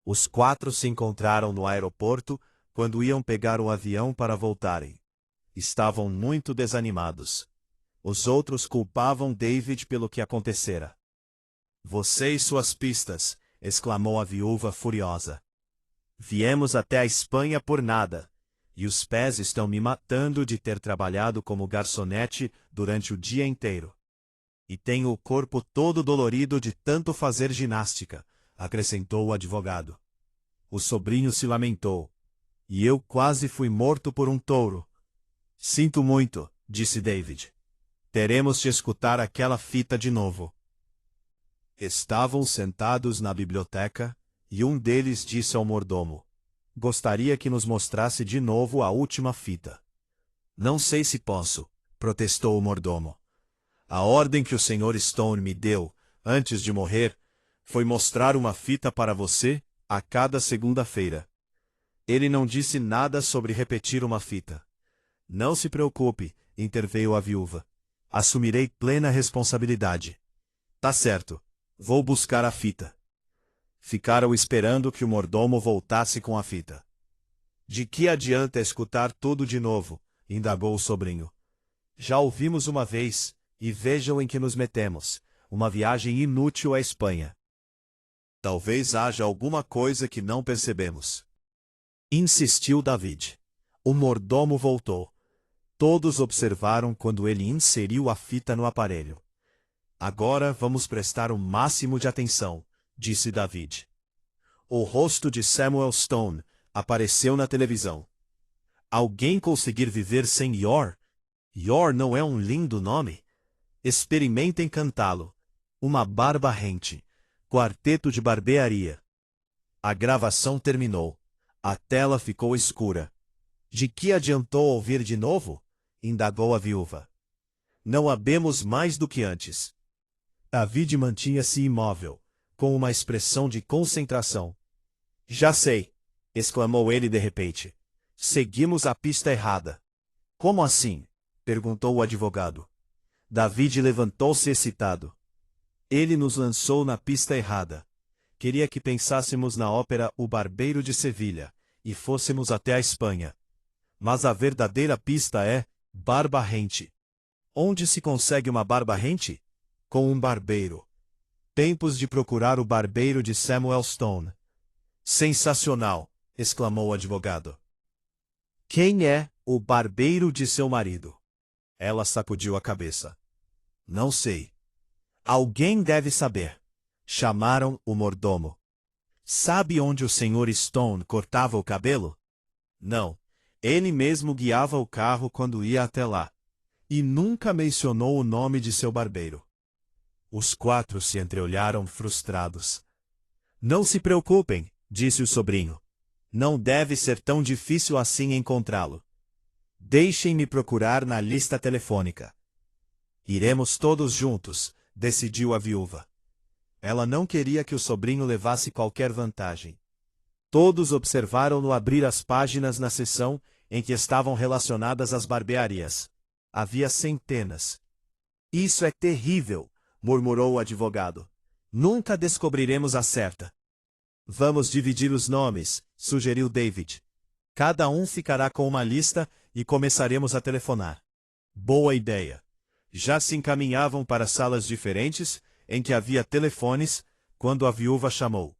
Os quatro se encontraram no aeroporto quando iam pegar o avião para voltarem. Estavam muito desanimados. Os outros culpavam David pelo que acontecera. Você e suas pistas, exclamou a viúva furiosa. Viemos até a Espanha por nada, e os pés estão me matando de ter trabalhado como garçonete durante o dia inteiro. E tenho o corpo todo dolorido de tanto fazer ginástica, acrescentou o advogado. O sobrinho se lamentou. E eu quase fui morto por um touro. Sinto muito, disse David. Teremos de escutar aquela fita de novo. Estavam sentados na biblioteca, e um deles disse ao mordomo. Gostaria que nos mostrasse de novo a última fita. Não sei se posso, protestou o mordomo. A ordem que o Sr. Stone me deu, antes de morrer, foi mostrar uma fita para você a cada segunda-feira. Ele não disse nada sobre repetir uma fita. Não se preocupe, interveio a viúva. Assumirei plena responsabilidade. Tá certo. Vou buscar a fita. Ficaram esperando que o mordomo voltasse com a fita. De que adianta escutar tudo de novo? Indagou o sobrinho. Já ouvimos uma vez, e vejam em que nos metemos. Uma viagem inútil à Espanha. Talvez haja alguma coisa que não percebemos. Insistiu David. O mordomo voltou. Todos observaram quando ele inseriu a fita no aparelho. Agora vamos prestar o máximo de atenção, disse David. O rosto de Samuel Stone apareceu na televisão. Alguém conseguir viver sem Yor? Yor não é um lindo nome? Experimentem cantá-lo. Uma barba rente. Quarteto de barbearia. A gravação terminou. A tela ficou escura. De que adiantou ouvir de novo? Indagou a viúva. Não habemos mais do que antes. David mantinha-se imóvel, com uma expressão de concentração. Já sei, exclamou ele de repente. Seguimos a pista errada. Como assim? Perguntou o advogado. David levantou-se excitado. Ele nos lançou na pista errada. Queria que pensássemos na ópera O Barbeiro de Sevilha e fôssemos até a Espanha. Mas a verdadeira pista é barba rente. Onde se consegue uma barba rente? Com um barbeiro. Tempos de procurar o barbeiro de Samuel Stone. Sensacional! Exclamou o advogado. Quem é o barbeiro de seu marido? Ela sacudiu a cabeça. Não sei. Alguém deve saber. Chamaram o mordomo. Sabe onde o Sr. Stone cortava o cabelo? Não. Ele mesmo guiava o carro quando ia até lá. E nunca mencionou o nome de seu barbeiro. Os 4 se entreolharam frustrados. Não se preocupem, disse o sobrinho. Não deve ser tão difícil assim encontrá-lo. Deixem-me procurar na lista telefônica. Iremos todos juntos, decidiu a viúva. Ela não queria que o sobrinho levasse qualquer vantagem. Todos observaram-no abrir as páginas na seção em que estavam relacionadas às barbearias. Havia centenas. Isso é terrível, murmurou o advogado. Nunca descobriremos a certa. Vamos dividir os nomes, sugeriu David. Cada um ficará com uma lista e começaremos a telefonar. Boa ideia. Já se encaminhavam para salas diferentes, em que havia telefones, quando a viúva chamou.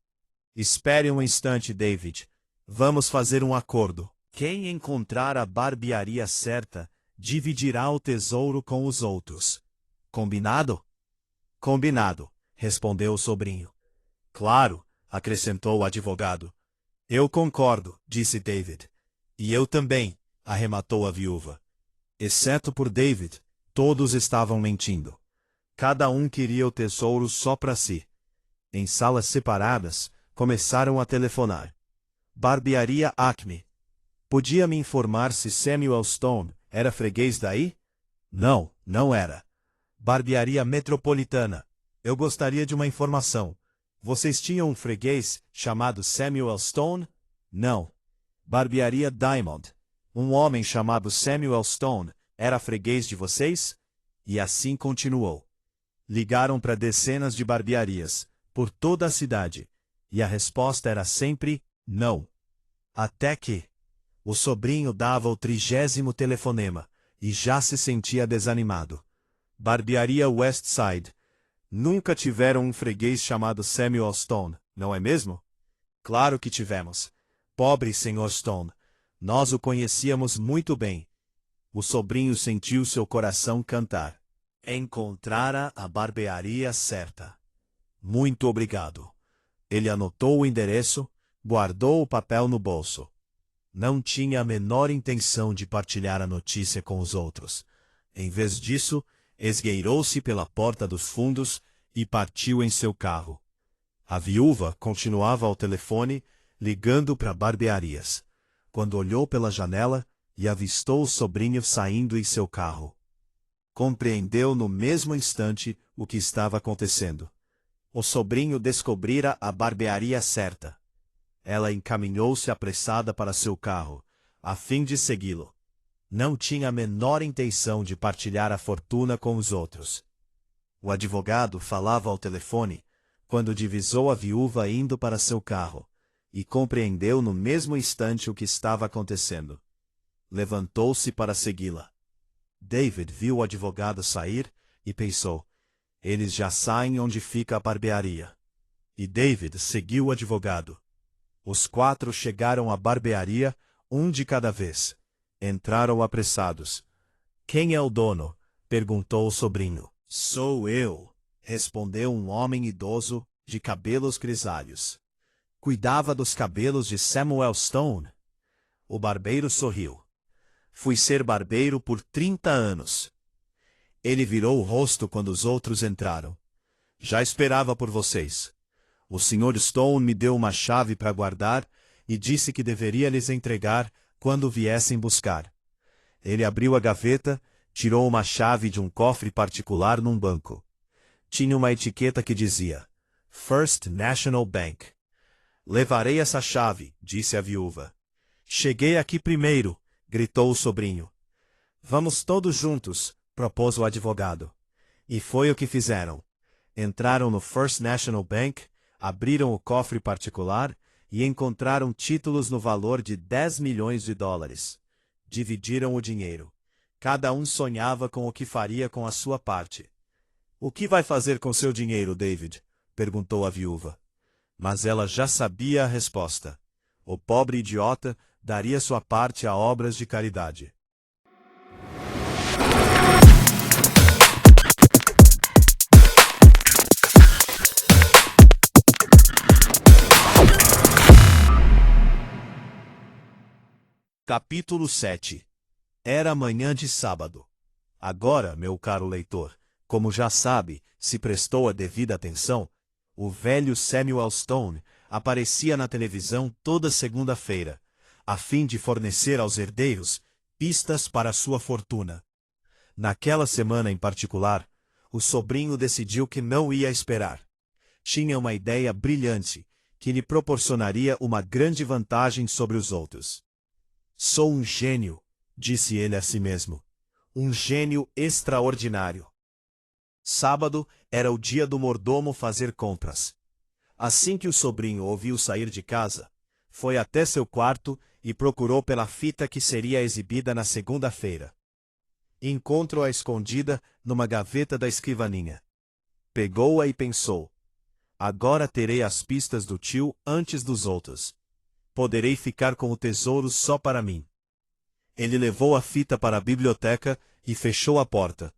Espere um instante, David. Vamos fazer um acordo. Quem encontrar a barbearia certa, dividirá o tesouro com os outros. Combinado? Combinado, respondeu o sobrinho. Claro, acrescentou o advogado. Eu concordo, disse David. E eu também, arrematou a viúva. Exceto por David, todos estavam mentindo. Cada um queria o tesouro só para si. Em salas separadas, começaram a telefonar. Barbearia Acme. Podia me informar se Samuel Stone era freguês daí? Não, não era. Barbearia Metropolitana. Eu gostaria de uma informação. Vocês tinham um freguês chamado Samuel Stone? Não. Barbearia Diamond. Um homem chamado Samuel Stone era freguês de vocês? E assim continuou. Ligaram para dezenas de barbearias, por toda a cidade, e a resposta era sempre não. Até que o sobrinho dava o 30º telefonema, e já se sentia desanimado. Barbearia Westside. Nunca tiveram um freguês chamado Samuel Stone, não é mesmo? Claro que tivemos. Pobre Sr. Stone. Nós o conhecíamos muito bem. O sobrinho sentiu seu coração cantar. Encontrara a barbearia certa. Muito obrigado. Ele anotou o endereço, guardou o papel no bolso. Não tinha a menor intenção de partilhar a notícia com os outros. Em vez disso, esgueirou-se pela porta dos fundos e partiu em seu carro. A viúva continuava ao telefone, ligando para barbearias, quando olhou pela janela e avistou o sobrinho saindo em seu carro. Compreendeu no mesmo instante o que estava acontecendo. O sobrinho descobrira a barbearia certa. Ela encaminhou-se apressada para seu carro, a fim de segui-lo. Não tinha a menor intenção de partilhar a fortuna com os outros. O advogado falava ao telefone, quando divisou a viúva indo para seu carro, e compreendeu no mesmo instante o que estava acontecendo. Levantou-se para segui-la. David viu o advogado sair e pensou, eles já sabem onde fica a barbearia. E David seguiu o advogado. Os 4 chegaram à barbearia, um de cada vez. Entraram apressados. Quem é o dono? Perguntou o sobrinho. Sou eu, respondeu um homem idoso, de cabelos grisalhos. Cuidava dos cabelos de Samuel Stone. O barbeiro sorriu. Fui ser barbeiro por 30 anos. Ele virou o rosto quando os outros entraram. Já esperava por vocês. O Sr. Stone me deu uma chave para guardar e disse que deveria lhes entregar quando viessem buscar. Ele abriu a gaveta, tirou uma chave de um cofre particular num banco. Tinha uma etiqueta que dizia First National Bank. Levarei essa chave, disse a viúva. Cheguei aqui primeiro, gritou o sobrinho. Vamos todos juntos, propôs o advogado. E foi o que fizeram. Entraram no First National Bank, abriram o cofre particular e encontraram títulos no valor de 10 milhões de dólares. Dividiram o dinheiro. Cada um sonhava com o que faria com a sua parte. O que vai fazer com seu dinheiro, David? Perguntou a viúva. Mas ela já sabia a resposta. O pobre idiota daria sua parte a obras de caridade. Capítulo 7. Era manhã de sábado. Agora, meu caro leitor, como já sabe, se prestou a devida atenção, o velho Samuel Stone aparecia na televisão toda segunda-feira, a fim de fornecer aos herdeiros pistas para sua fortuna. Naquela semana em particular, o sobrinho decidiu que não ia esperar. Tinha uma ideia brilhante, que lhe proporcionaria uma grande vantagem sobre os outros. Sou um gênio, disse ele a si mesmo. Um gênio extraordinário. Sábado era o dia do mordomo fazer compras. Assim que o sobrinho ouviu sair de casa, foi até seu quarto e procurou pela fita que seria exibida na segunda-feira. Encontrou-a escondida numa gaveta da escrivaninha. Pegou-a e pensou: agora terei as pistas do tio antes dos outros. Poderei ficar com o tesouro só para mim. Ele levou a fita para a biblioteca e fechou a porta,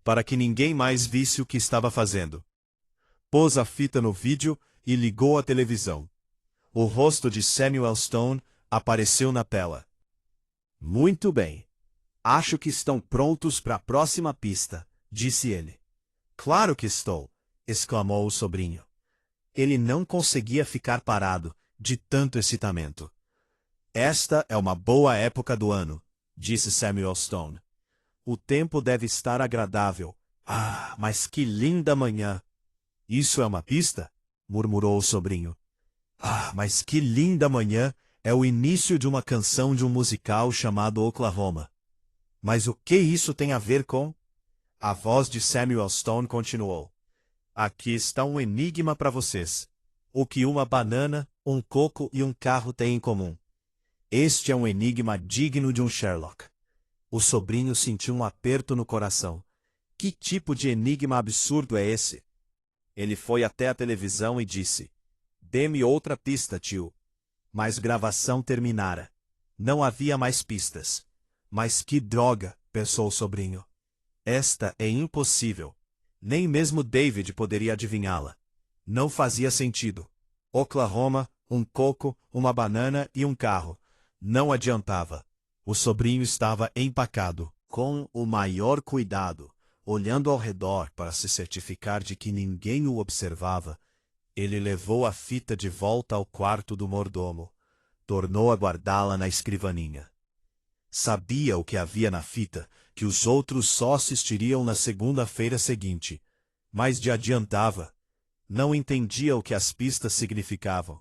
para que ninguém mais visse o que estava fazendo. Pôs a fita no vídeo e ligou a televisão. O rosto de Samuel Stone apareceu na tela. Muito bem. Acho que estão prontos para a próxima pista, disse ele. Claro que estou, exclamou o sobrinho. Ele não conseguia ficar parado, de tanto excitamento. Esta é uma boa época do ano, disse Samuel Stone. O tempo deve estar agradável. Ah, mas que linda manhã! Isso é uma pista? Murmurou o sobrinho. Ah, mas que linda manhã! É o início de uma canção de um musical chamado Oklahoma. Mas o que isso tem a ver com? A voz de Samuel Stone continuou. Aqui está um enigma para vocês. O que uma banana, um coco e um carro têm em comum? Este é um enigma digno de um Sherlock. O sobrinho sentiu um aperto no coração. Que tipo de enigma absurdo é esse? Ele foi até a televisão e disse: dê-me outra pista, tio. Mas gravação terminara. Não havia mais pistas. Mas que droga, pensou o sobrinho. Esta é impossível. Nem mesmo David poderia adivinhá-la. Não fazia sentido. Oklahoma, um coco, uma banana e um carro. Não adiantava. O sobrinho estava empacado, com o maior cuidado, olhando ao redor para se certificar de que ninguém o observava. Ele levou a fita de volta ao quarto do mordomo. Tornou a guardá-la na escrivaninha. Sabia o que havia na fita, que os outros só assistiriam na segunda-feira seguinte. Mas de adiantava. Não entendia o que as pistas significavam.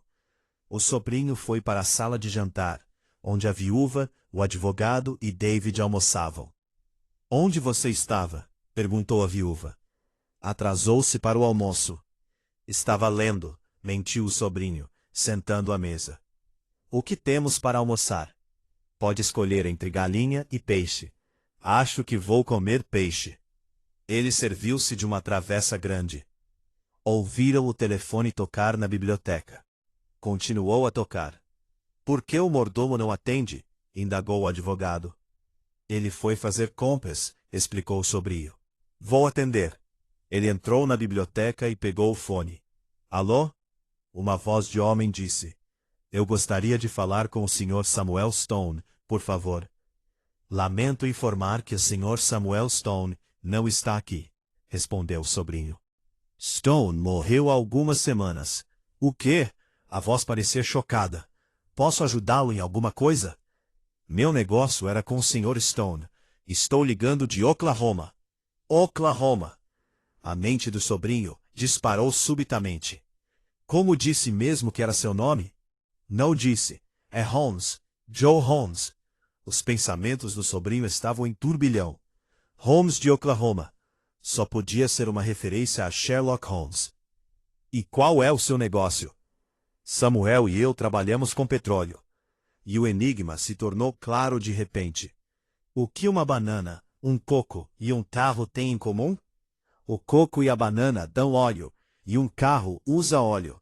O sobrinho foi para a sala de jantar, onde a viúva, o advogado e David almoçavam. Onde você estava? Perguntou a viúva. Atrasou-se para o almoço. Estava lendo, mentiu o sobrinho, sentando à mesa. O que temos para almoçar? Pode escolher entre galinha e peixe. Acho que vou comer peixe. Ele serviu-se de uma travessa grande. Ouviram o telefone tocar na biblioteca. Continuou a tocar. Por que o mordomo não atende? Indagou o advogado. Ele foi fazer compras, explicou o sobrinho. Vou atender. Ele entrou na biblioteca e pegou o fone. Alô? Uma voz de homem disse. Eu gostaria de falar com o Sr. Samuel Stone, por favor. Lamento informar que o Sr. Samuel Stone não está aqui, respondeu o sobrinho. Stone morreu há algumas semanas. O quê? A voz parecia chocada. Posso ajudá-lo em alguma coisa? Meu negócio era com o Sr. Stone. Estou ligando de Oklahoma. Oklahoma! A mente do sobrinho disparou subitamente. Como disse mesmo que era seu nome? Não disse. É Holmes, Joe Holmes. Os pensamentos do sobrinho estavam em turbilhão. Holmes de Oklahoma. Só podia ser uma referência a Sherlock Holmes. E qual é o seu negócio? Samuel e eu trabalhamos com petróleo. E o enigma se tornou claro de repente. O que uma banana, um coco e um carro têm em comum? O coco e a banana dão óleo, e um carro usa óleo.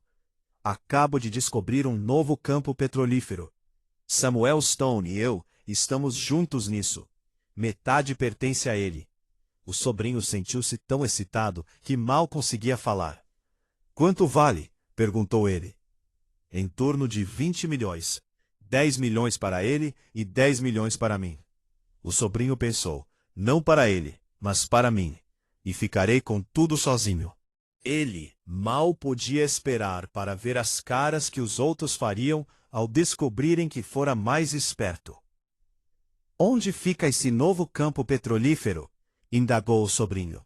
Acabo de descobrir um novo campo petrolífero. Samuel Stone e eu estamos juntos nisso. Metade pertence a ele. O sobrinho sentiu-se tão excitado que mal conseguia falar. Quanto vale? Perguntou ele. Em torno de 20 milhões. 10 milhões para ele e 10 milhões para mim. O sobrinho pensou, não para ele, mas para mim. E ficarei com tudo sozinho. Ele mal podia esperar para ver as caras que os outros fariam ao descobrirem que fora mais esperto. Onde fica esse novo campo petrolífero? Indagou o sobrinho.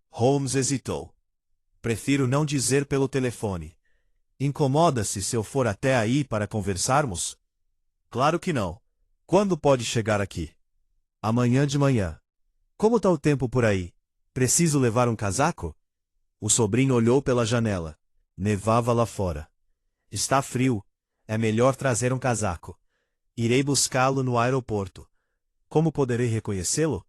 Holmes hesitou. Prefiro não dizer pelo telefone. Incomoda-se se eu for até aí para conversarmos? Claro que não. Quando pode chegar aqui? Amanhã de manhã. Como está o tempo por aí? Preciso levar um casaco? O sobrinho olhou pela janela. Nevava lá fora. Está frio. É melhor trazer um casaco. Irei buscá-lo no aeroporto. Como poderei reconhecê-lo?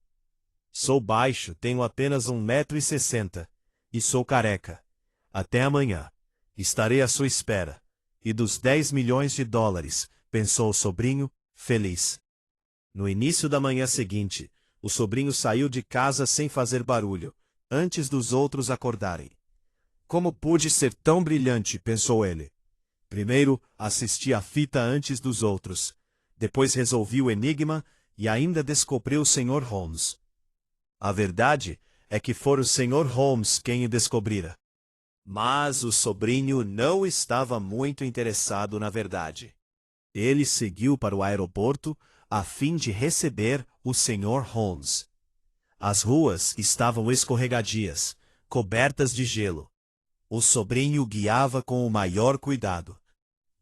Sou baixo, tenho apenas 1,60 m. E sou careca. Até amanhã. Estarei à sua espera. E dos 10 milhões de dólares, pensou o sobrinho, feliz. No início da manhã seguinte, o sobrinho saiu de casa sem fazer barulho, antes dos outros acordarem. Como pude ser tão brilhante, pensou ele. Primeiro, assisti a fita antes dos outros. Depois resolvi o enigma e ainda descobriu o Sr. Holmes. A verdade é que fora o Sr. Holmes quem o descobrira. Mas o sobrinho não estava muito interessado na verdade. Ele seguiu para o aeroporto a fim de receber o Sr. Holmes. As ruas estavam escorregadias, cobertas de gelo. O sobrinho guiava com o maior cuidado.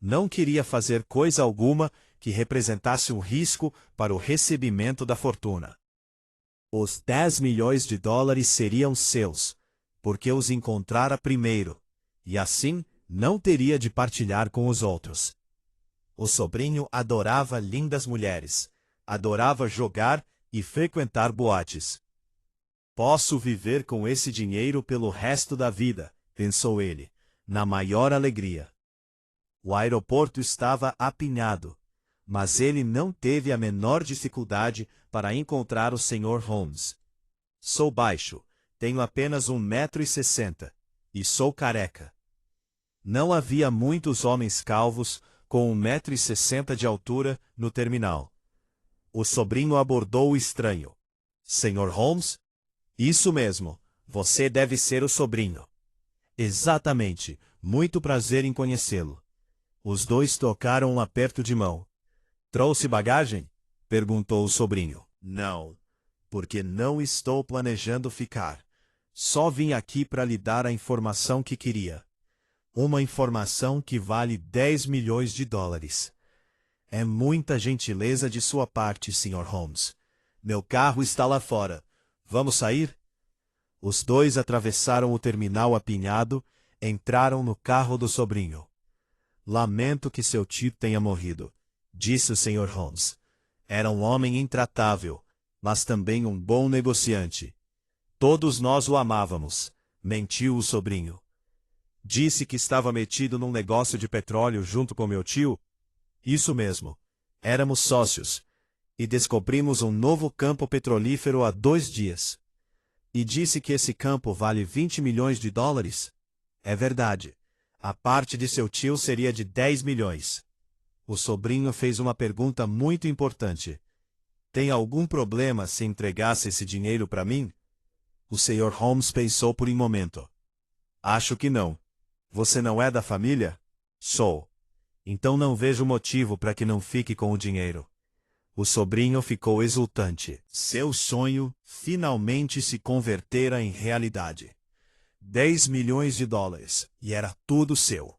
Não queria fazer coisa alguma que representasse um risco para o recebimento da fortuna. Os 10 milhões de dólares seriam seus, porque os encontrara primeiro, e assim não teria de partilhar com os outros. O sobrinho adorava lindas mulheres, adorava jogar e frequentar boates. Posso viver com esse dinheiro pelo resto da vida, pensou ele, na maior alegria. O aeroporto estava apinhado, mas ele não teve a menor dificuldade para encontrar o Sr. Holmes. Sou baixo, tenho apenas 1,60 m e sou careca. Não havia muitos homens calvos com 1,60 m de altura no terminal. O sobrinho abordou o estranho. Sr. Holmes? Isso mesmo, você deve ser o sobrinho. Exatamente, muito prazer em conhecê-lo. Os dois trocaram um aperto de mão. Trouxe bagagem? Perguntou o sobrinho. Não, porque não estou planejando ficar. Só vim aqui para lhe dar a informação que queria. Uma informação que vale 10 milhões de dólares. É muita gentileza de sua parte, Sr. Holmes. Meu carro está lá fora. Vamos sair? Os dois atravessaram o terminal apinhado, entraram no carro do sobrinho. Lamento que seu tio tenha morrido, disse o Sr. Holmes. Era um homem intratável, mas também um bom negociante. Todos nós o amávamos, mentiu o sobrinho. Disse que estava metido num negócio de petróleo junto com meu tio? Isso mesmo. Éramos sócios. E descobrimos um novo campo petrolífero há 2 dias. E disse que esse campo vale 20 milhões de dólares? É verdade. A parte de seu tio seria de 10 milhões. O sobrinho fez uma pergunta muito importante. Tem algum problema se entregasse esse dinheiro para mim? O Sr. Holmes pensou por um momento. Acho que não. Você não é da família? Sou. Então não vejo motivo para que não fique com o dinheiro. O sobrinho ficou exultante. Seu sonho finalmente se convertera em realidade. 10 milhões de dólares, e era tudo seu.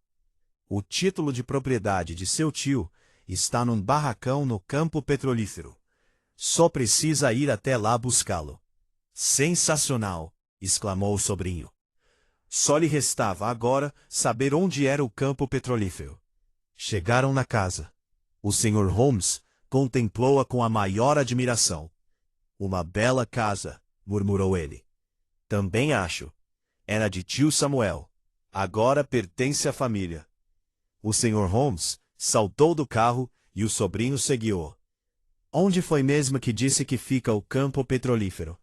O título de propriedade de seu tio Está num barracão no campo petrolífero. Só precisa ir até lá buscá-lo. Sensacional! Exclamou o sobrinho. Só lhe restava agora saber onde era o campo petrolífero. Chegaram na casa. O Sr. Holmes contemplou-a com a maior admiração. Uma bela casa, murmurou ele. Também acho. Era de tio Samuel. Agora pertence à família. O Sr. Holmes saltou do carro e o sobrinho seguiu-o. Onde foi mesmo que disse que fica o campo petrolífero?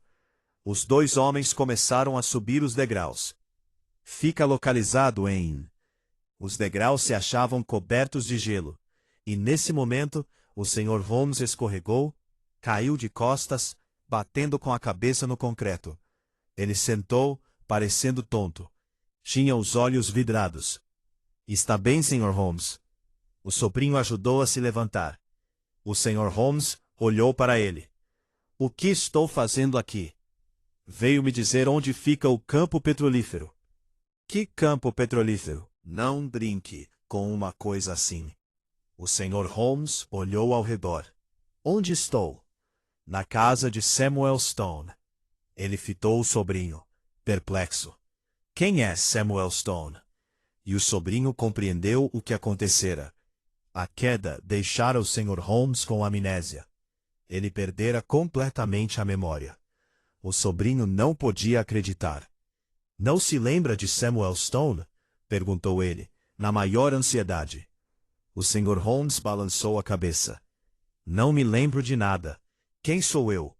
Os dois homens começaram a subir os degraus. Fica localizado em... Os degraus se achavam cobertos de gelo, e nesse momento o Sr. Holmes escorregou, caiu de costas, batendo com a cabeça no concreto. Ele sentou, parecendo tonto. Tinha os olhos vidrados. Está bem, Sr. Holmes? O sobrinho ajudou a se levantar. O Sr. Holmes olhou para ele. O que estou fazendo aqui? Veio me dizer onde fica o campo petrolífero. Que campo petrolífero? Não brinque com uma coisa assim. O Sr. Holmes olhou ao redor. Onde estou? Na casa de Samuel Stone. Ele fitou o sobrinho, perplexo. Quem é Samuel Stone? E o sobrinho compreendeu o que acontecera. A queda deixara o Sr. Holmes com amnésia. Ele perdera completamente a memória. O sobrinho não podia acreditar. Não se lembra de Samuel Stone? Perguntou ele, na maior ansiedade. O Sr. Holmes balançou a cabeça. Não me lembro de nada. Quem sou eu?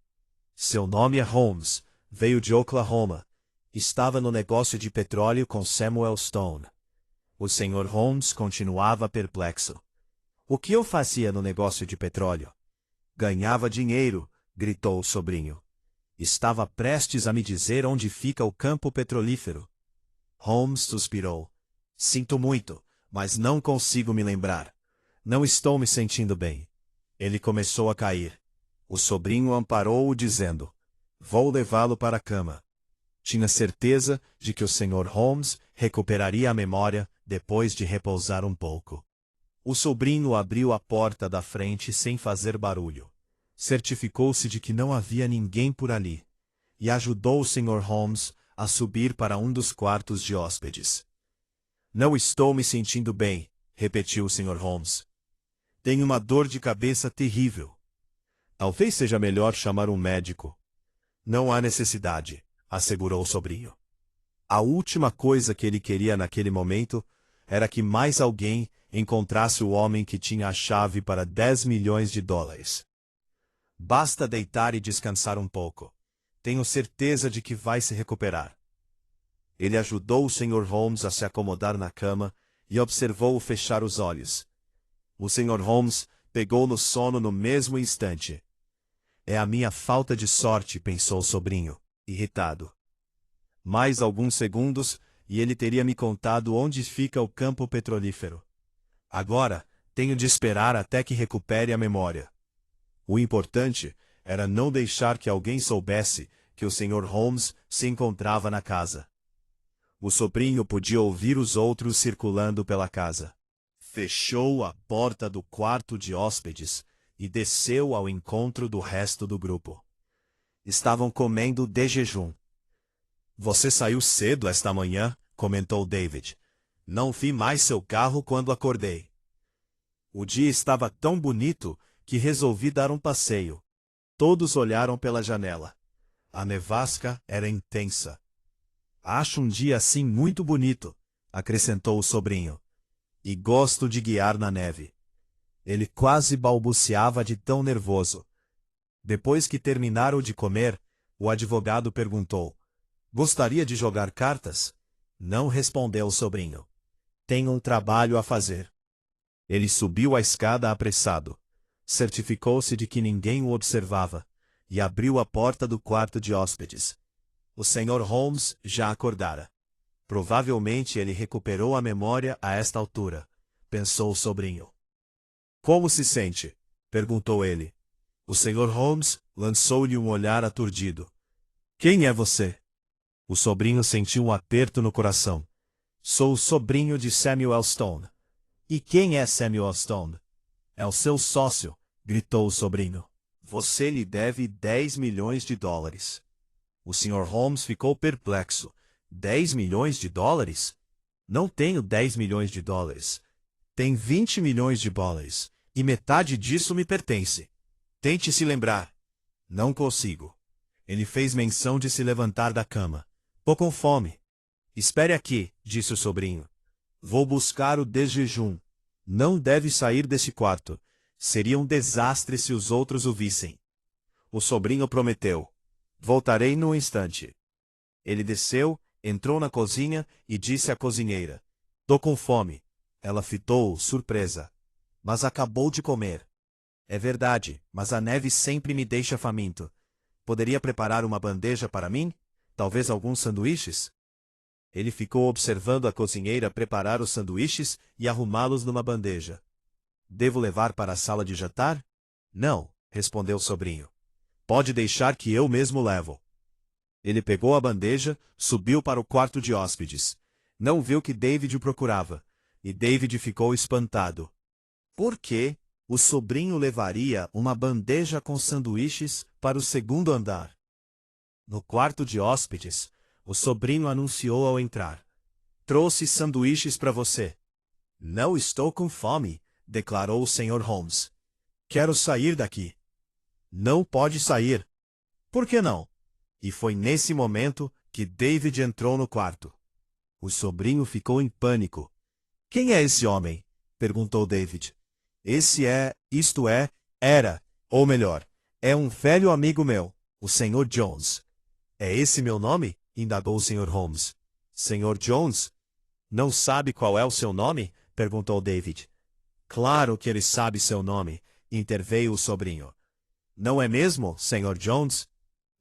Seu nome é Holmes. Veio de Oklahoma. Estava no negócio de petróleo com Samuel Stone. O Sr. Holmes continuava perplexo. O que eu fazia no negócio de petróleo? Ganhava dinheiro, gritou o sobrinho. Estava prestes a me dizer onde fica o campo petrolífero. Holmes suspirou. Sinto muito, mas não consigo me lembrar. Não estou me sentindo bem. Ele começou a cair. O sobrinho amparou-o dizendo, vou levá-lo para a cama. Tinha certeza de que o Sr. Holmes recuperaria a memória depois de repousar um pouco. O sobrinho abriu a porta da frente sem fazer barulho. Certificou-se de que não havia ninguém por ali, e ajudou o Sr. Holmes a subir para um dos quartos de hóspedes. Não estou me sentindo bem, repetiu o Sr. Holmes. Tenho uma dor de cabeça terrível. Talvez seja melhor chamar um médico. Não há necessidade, assegurou o sobrinho. A última coisa que ele queria naquele momento era que mais alguém encontrasse o homem que tinha a chave para 10 milhões de dólares. Basta deitar e descansar um pouco. Tenho certeza de que vai se recuperar. Ele ajudou o Sr. Holmes a se acomodar na cama e observou-o fechar os olhos. O Sr. Holmes pegou no sono no mesmo instante. É a minha falta de sorte, pensou o sobrinho, irritado. Mais alguns segundos e ele teria me contado onde fica o campo petrolífero. Agora, tenho de esperar até que recupere a memória. O importante era não deixar que alguém soubesse que o Sr. Holmes se encontrava na casa. O sobrinho podia ouvir os outros circulando pela casa. Fechou a porta do quarto de hóspedes e desceu ao encontro do resto do grupo. Estavam comendo de jejum. Você saiu cedo esta manhã, comentou David. Não vi mais seu carro quando acordei. O dia estava tão bonito que resolvi dar um passeio. Todos olharam pela janela. A nevasca era intensa. Acho um dia assim muito bonito, acrescentou o sobrinho. E gosto de guiar na neve. Ele quase balbuciava de tão nervoso. Depois que terminaram de comer, o advogado perguntou: gostaria de jogar cartas? Não respondeu o sobrinho. Tenho um trabalho a fazer. Ele subiu a escada apressado. Certificou-se de que ninguém o observava e abriu a porta do quarto de hóspedes. O Sr. Holmes já acordara. Provavelmente ele recuperou a memória a esta altura, pensou o sobrinho. Como se sente? Perguntou ele. O Sr. Holmes lançou-lhe um olhar aturdido. Quem é você? O sobrinho sentiu um aperto no coração. Sou o sobrinho de Samuel Stone. E quem é Samuel Stone? É o seu sócio, gritou o sobrinho. Você lhe deve 10 milhões de dólares. O Sr. Holmes ficou perplexo. 10 milhões de dólares? Não tenho 10 milhões de dólares. Tem 20 milhões de dólares, e metade disso me pertence. Tente se lembrar. Não consigo. Ele fez menção de se levantar da cama. Tô com fome. Espere aqui, disse o sobrinho. Vou buscar o desjejum. Não deve sair desse quarto. Seria um desastre se os outros o vissem. O sobrinho prometeu. Voltarei num instante. Ele desceu, entrou na cozinha e disse à cozinheira. Tô com fome. Ela fitou, surpresa. Mas acabou de comer. É verdade, mas a neve sempre me deixa faminto. Poderia preparar uma bandeja para mim? Talvez alguns sanduíches? Ele ficou observando a cozinheira preparar os sanduíches e arrumá-los numa bandeja. Devo levar para a sala de jantar? Não, respondeu o sobrinho. Pode deixar que eu mesmo levo. Ele pegou a bandeja, subiu para o quarto de hóspedes. Não viu que David o procurava, e David ficou espantado. Por que o sobrinho levaria uma bandeja com sanduíches para o segundo andar? No quarto de hóspedes, o sobrinho anunciou ao entrar. Trouxe sanduíches para você. Não estou com fome, declarou o Sr. Holmes. Quero sair daqui. Não pode sair. Por que não? E foi nesse momento que David entrou no quarto. O sobrinho ficou em pânico. Quem é esse homem? Perguntou David. Era, ou melhor, é um velho amigo meu, o Sr. Jones. É esse meu nome? Indagou o Sr. Holmes. Sr. Jones? Não sabe qual é o seu nome? Perguntou David. Claro que ele sabe seu nome, interveio o sobrinho. Não é mesmo, Sr. Jones?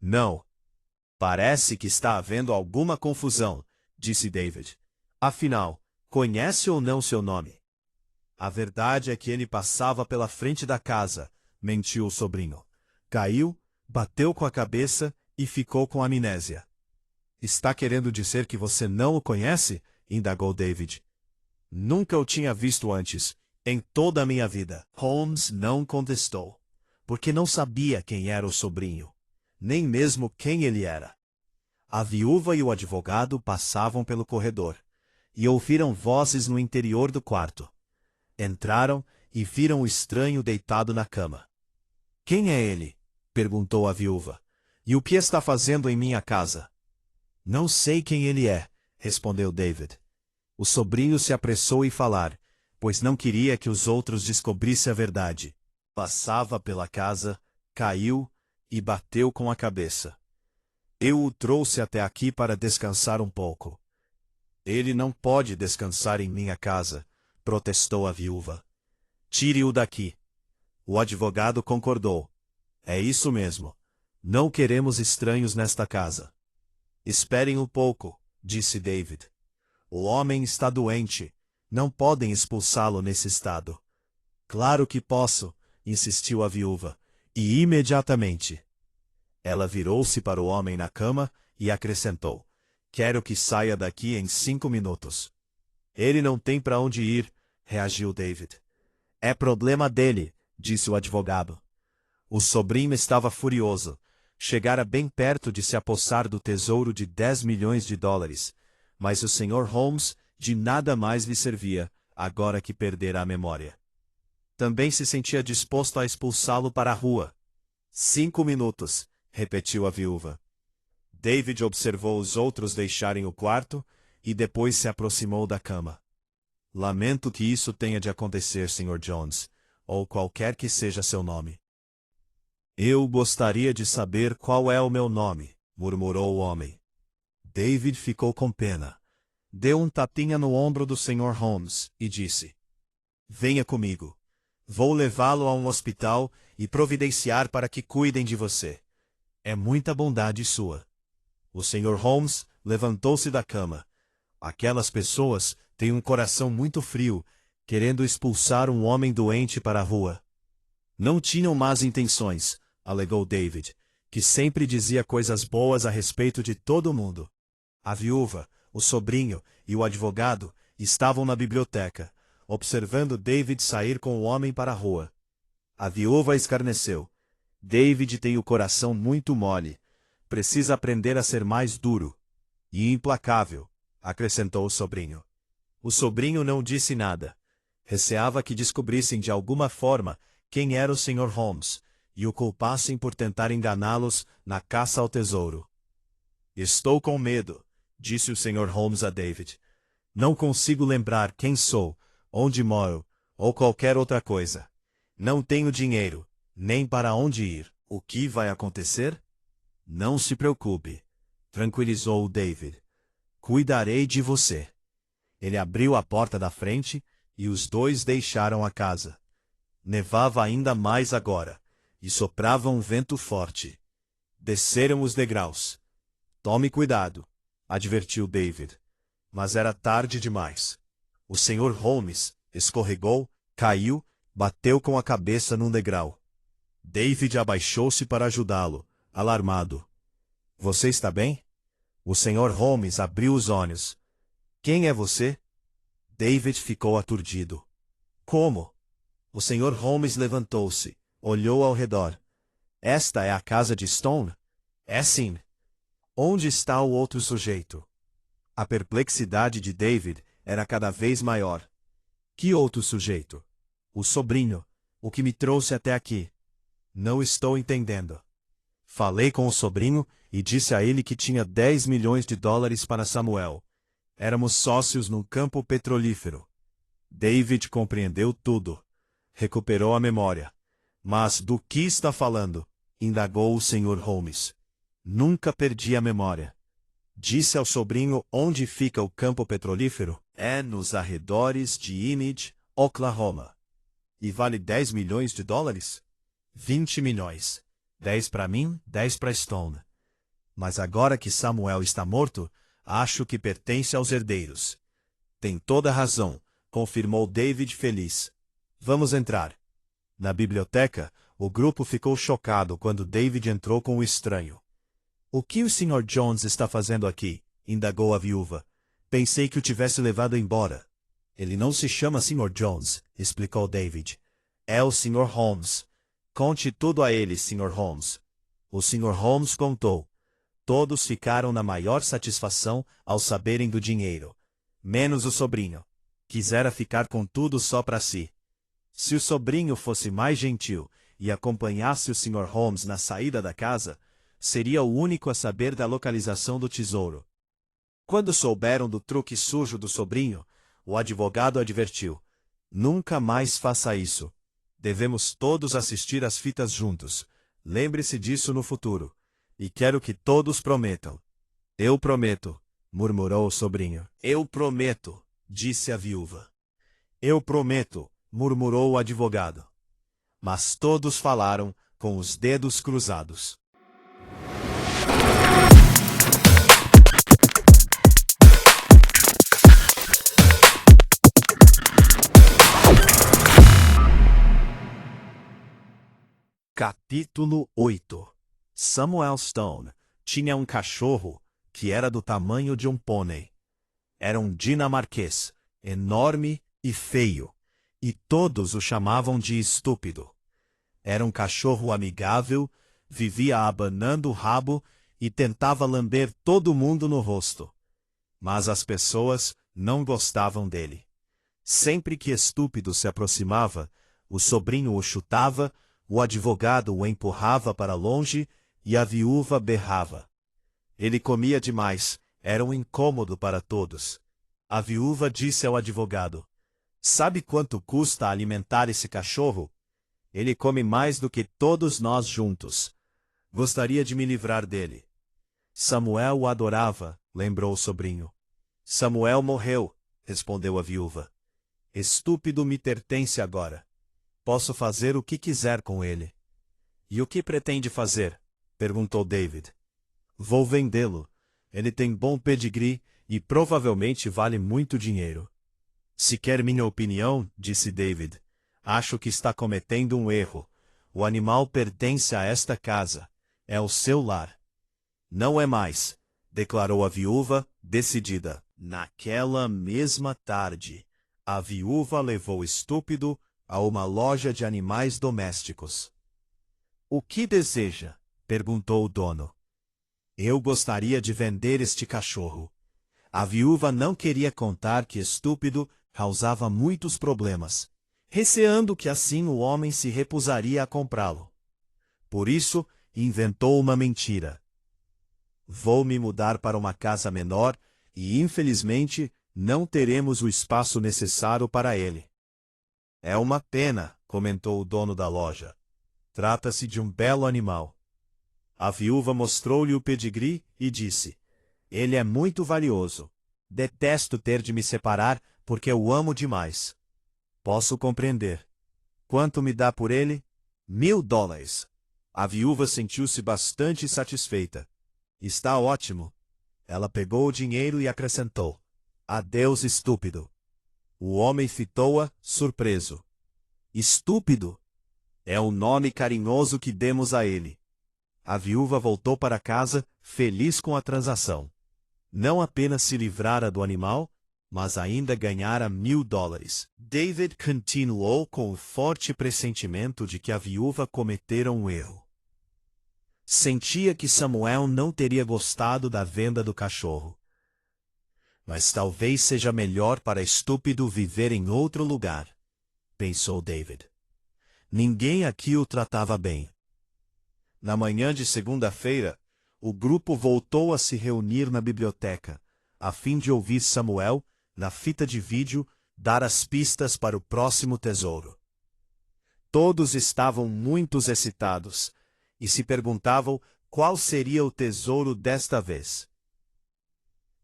Não. Parece que está havendo alguma confusão, disse David. Afinal, conhece ou não seu nome? A verdade é que ele passava pela frente da casa, mentiu o sobrinho. Caiu, bateu com a cabeça e ficou com amnésia. Está querendo dizer que você não o conhece? Indagou David. Nunca o tinha visto antes, em toda a minha vida. Holmes não contestou, porque não sabia quem era o sobrinho, nem mesmo quem ele era. A viúva e o advogado passavam pelo corredor, e ouviram vozes no interior do quarto. Entraram e viram o estranho deitado na cama. Quem é ele? Perguntou a viúva. E o que está fazendo em minha casa? Não sei quem ele é, respondeu David. O sobrinho se apressou em falar, pois não queria que os outros descobrissem a verdade. Passava pela casa, caiu e bateu com a cabeça. Eu o trouxe até aqui para descansar um pouco. Ele não pode descansar em minha casa, protestou a viúva. Tire-o daqui. O advogado concordou. É isso mesmo. Não queremos estranhos nesta casa. Esperem um pouco, disse David. O homem está doente. Não podem expulsá-lo nesse estado. Claro que posso, insistiu a viúva, e imediatamente. Ela virou-se para o homem na cama e acrescentou. Quero que saia daqui em 5 minutos. Ele não tem para onde ir, reagiu David. É problema dele, disse o advogado. O sobrinho estava furioso. Chegara bem perto de se apossar do tesouro de 10 milhões de dólares, mas o Sr. Holmes de nada mais lhe servia, agora que perdera a memória. Também se sentia disposto a expulsá-lo para a rua. 5 minutos, repetiu a viúva. David observou os outros deixarem o quarto e depois se aproximou da cama. Lamento que isso tenha de acontecer, Sr. Jones, ou qualquer que seja seu nome. Eu gostaria de saber qual é o meu nome, murmurou o homem. David ficou com pena. Deu um tapinha no ombro do Sr. Holmes e disse: Venha comigo. Vou levá-lo a um hospital e providenciar para que cuidem de você. É muita bondade sua. O Sr. Holmes levantou-se da cama. Aquelas pessoas têm um coração muito frio, querendo expulsar um homem doente para a rua. Não tinham más intenções, alegou David, que sempre dizia coisas boas a respeito de todo mundo. A viúva, o sobrinho e o advogado estavam na biblioteca. observando David sair com o homem para a rua. A viúva escarneceu. David tem o coração muito mole. Precisa aprender a ser mais duro. E implacável, acrescentou o sobrinho. O sobrinho não disse nada. Receava que descobrissem de alguma forma quem era o Sr. Holmes e o culpassem por tentar enganá-los na caça ao tesouro. Estou com medo, disse o Sr. Holmes a David. Não consigo lembrar quem sou, onde moro, ou qualquer outra coisa. Não tenho dinheiro, nem para onde ir. O que vai acontecer? Não se preocupe, tranquilizou o David. Cuidarei de você. Ele abriu a porta da frente e os dois deixaram a casa. Nevava ainda mais agora, e soprava um vento forte. Desceram os degraus. Tome cuidado, advertiu David. Mas era tarde demais. O Sr. Holmes escorregou, caiu, bateu com a cabeça num degrau. David abaixou-se para ajudá-lo, alarmado. Você está bem? O Sr. Holmes abriu os olhos. Quem é você? David ficou aturdido. Como? O Sr. Holmes levantou-se, olhou ao redor. Esta é a casa de Stone? É sim. Onde está o outro sujeito? A perplexidade de David era cada vez maior. Que outro sujeito? O sobrinho, o que me trouxe até aqui. Não estou entendendo. Falei com o sobrinho e disse a ele que tinha 10 milhões de dólares para Samuel. Éramos sócios num campo petrolífero. David compreendeu tudo. Recuperou a memória. Mas do que está falando? Indagou o Sr. Holmes. Nunca perdi a memória. Disse ao sobrinho onde fica o campo petrolífero? É nos arredores de Enid, Oklahoma. E vale 10 milhões de dólares? 20 milhões. 10 para mim, 10 para Stone. Mas agora que Samuel está morto, acho que pertence aos herdeiros. Tem toda a razão, confirmou David feliz. Vamos entrar. Na biblioteca, o grupo ficou chocado quando David entrou com o estranho. O que o Sr. Jones está fazendo aqui? Indagou a viúva. Pensei que o tivesse levado embora. Ele não se chama Sr. Jones, explicou David. É o Sr. Holmes. Conte tudo a ele, Sr. Holmes. O Sr. Holmes contou. Todos ficaram na maior satisfação ao saberem do dinheiro. Menos o sobrinho. Quisera ficar com tudo só para si. Se o sobrinho fosse mais gentil e acompanhasse o Sr. Holmes na saída da casa, seria o único a saber da localização do tesouro. Quando souberam do truque sujo do sobrinho, o advogado advertiu. Nunca mais faça isso. Devemos todos assistir às fitas juntos. Lembre-se disso no futuro. E quero que todos prometam. Eu prometo, murmurou o sobrinho. Eu prometo, disse a viúva. Eu prometo, murmurou o advogado. Mas todos falaram com os dedos cruzados. Capítulo 8. Samuel Stone tinha um cachorro que era do tamanho de um pônei. Era um dinamarquês, enorme e feio, e todos o chamavam de estúpido. Era um cachorro amigável, vivia abanando o rabo e tentava lamber todo mundo no rosto. Mas as pessoas não gostavam dele. Sempre que Estúpido se aproximava, o sobrinho o chutava, o advogado o empurrava para longe e a viúva berrava. Ele comia demais, era um incômodo para todos. A viúva disse ao advogado, sabe quanto custa alimentar esse cachorro? Ele come mais do que todos nós juntos. Gostaria de me livrar dele. Samuel o adorava, lembrou o sobrinho. Samuel morreu, respondeu a viúva. Estúpido me pertence agora. Posso fazer o que quiser com ele. E o que pretende fazer? Perguntou David. Vou vendê-lo. Ele tem bom pedigree e provavelmente vale muito dinheiro. Se quer minha opinião, disse David, acho que está cometendo um erro. O animal pertence a esta casa. É o seu lar. Não é mais, declarou a viúva, decidida. Naquela mesma tarde, A viúva levou Estúpido a uma loja de animais domésticos. "O que deseja?" perguntou o dono. "Eu gostaria de vender este cachorro." A viúva não queria contar que Estúpido causava muitos problemas, receando que assim o homem se recusaria a comprá-lo. Por isso, inventou uma mentira. "Vou me mudar para uma casa menor e, infelizmente, não teremos o espaço necessário para ele." "É uma pena", comentou o dono da loja. "Trata-se de um belo animal." A viúva mostrou-lhe o pedigree e disse: "Ele é muito valioso. Detesto ter de me separar porque eu o amo demais." "Posso compreender. Quanto me dá por ele?" $1000. A viúva sentiu-se bastante satisfeita. "Está ótimo." Ela pegou o dinheiro e acrescentou: "Adeus, Estúpido." O homem fitou-a, surpreso. "Estúpido? É o nome carinhoso que demos a ele." A viúva voltou para casa, feliz com a transação. Não apenas se livrara do animal, mas ainda ganhara $1000. David continuou com o forte pressentimento de que a viúva cometera um erro. Sentia que Samuel não teria gostado da venda do cachorro. "Mas talvez seja melhor para Estúpido viver em outro lugar", pensou David. Ninguém aqui o tratava bem. Na manhã de segunda-feira, o grupo voltou a se reunir na biblioteca, a fim de ouvir Samuel, na fita de vídeo, dar as pistas para o próximo tesouro. Todos estavam muito excitados e se perguntavam qual seria o tesouro desta vez.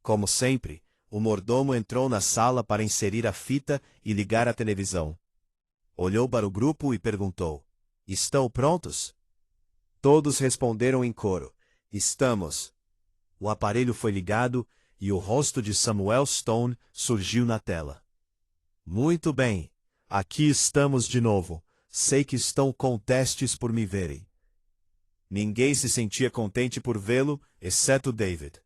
Como sempre, o mordomo entrou na sala para inserir a fita e ligar a televisão. Olhou para o grupo e perguntou: "Estão prontos?" Todos responderam em coro: "Estamos." O aparelho foi ligado e o rosto de Samuel Stone surgiu na tela. "Muito bem, aqui estamos de novo. Sei que estão contentes por me verem." Ninguém se sentia contente por vê-lo, exceto David.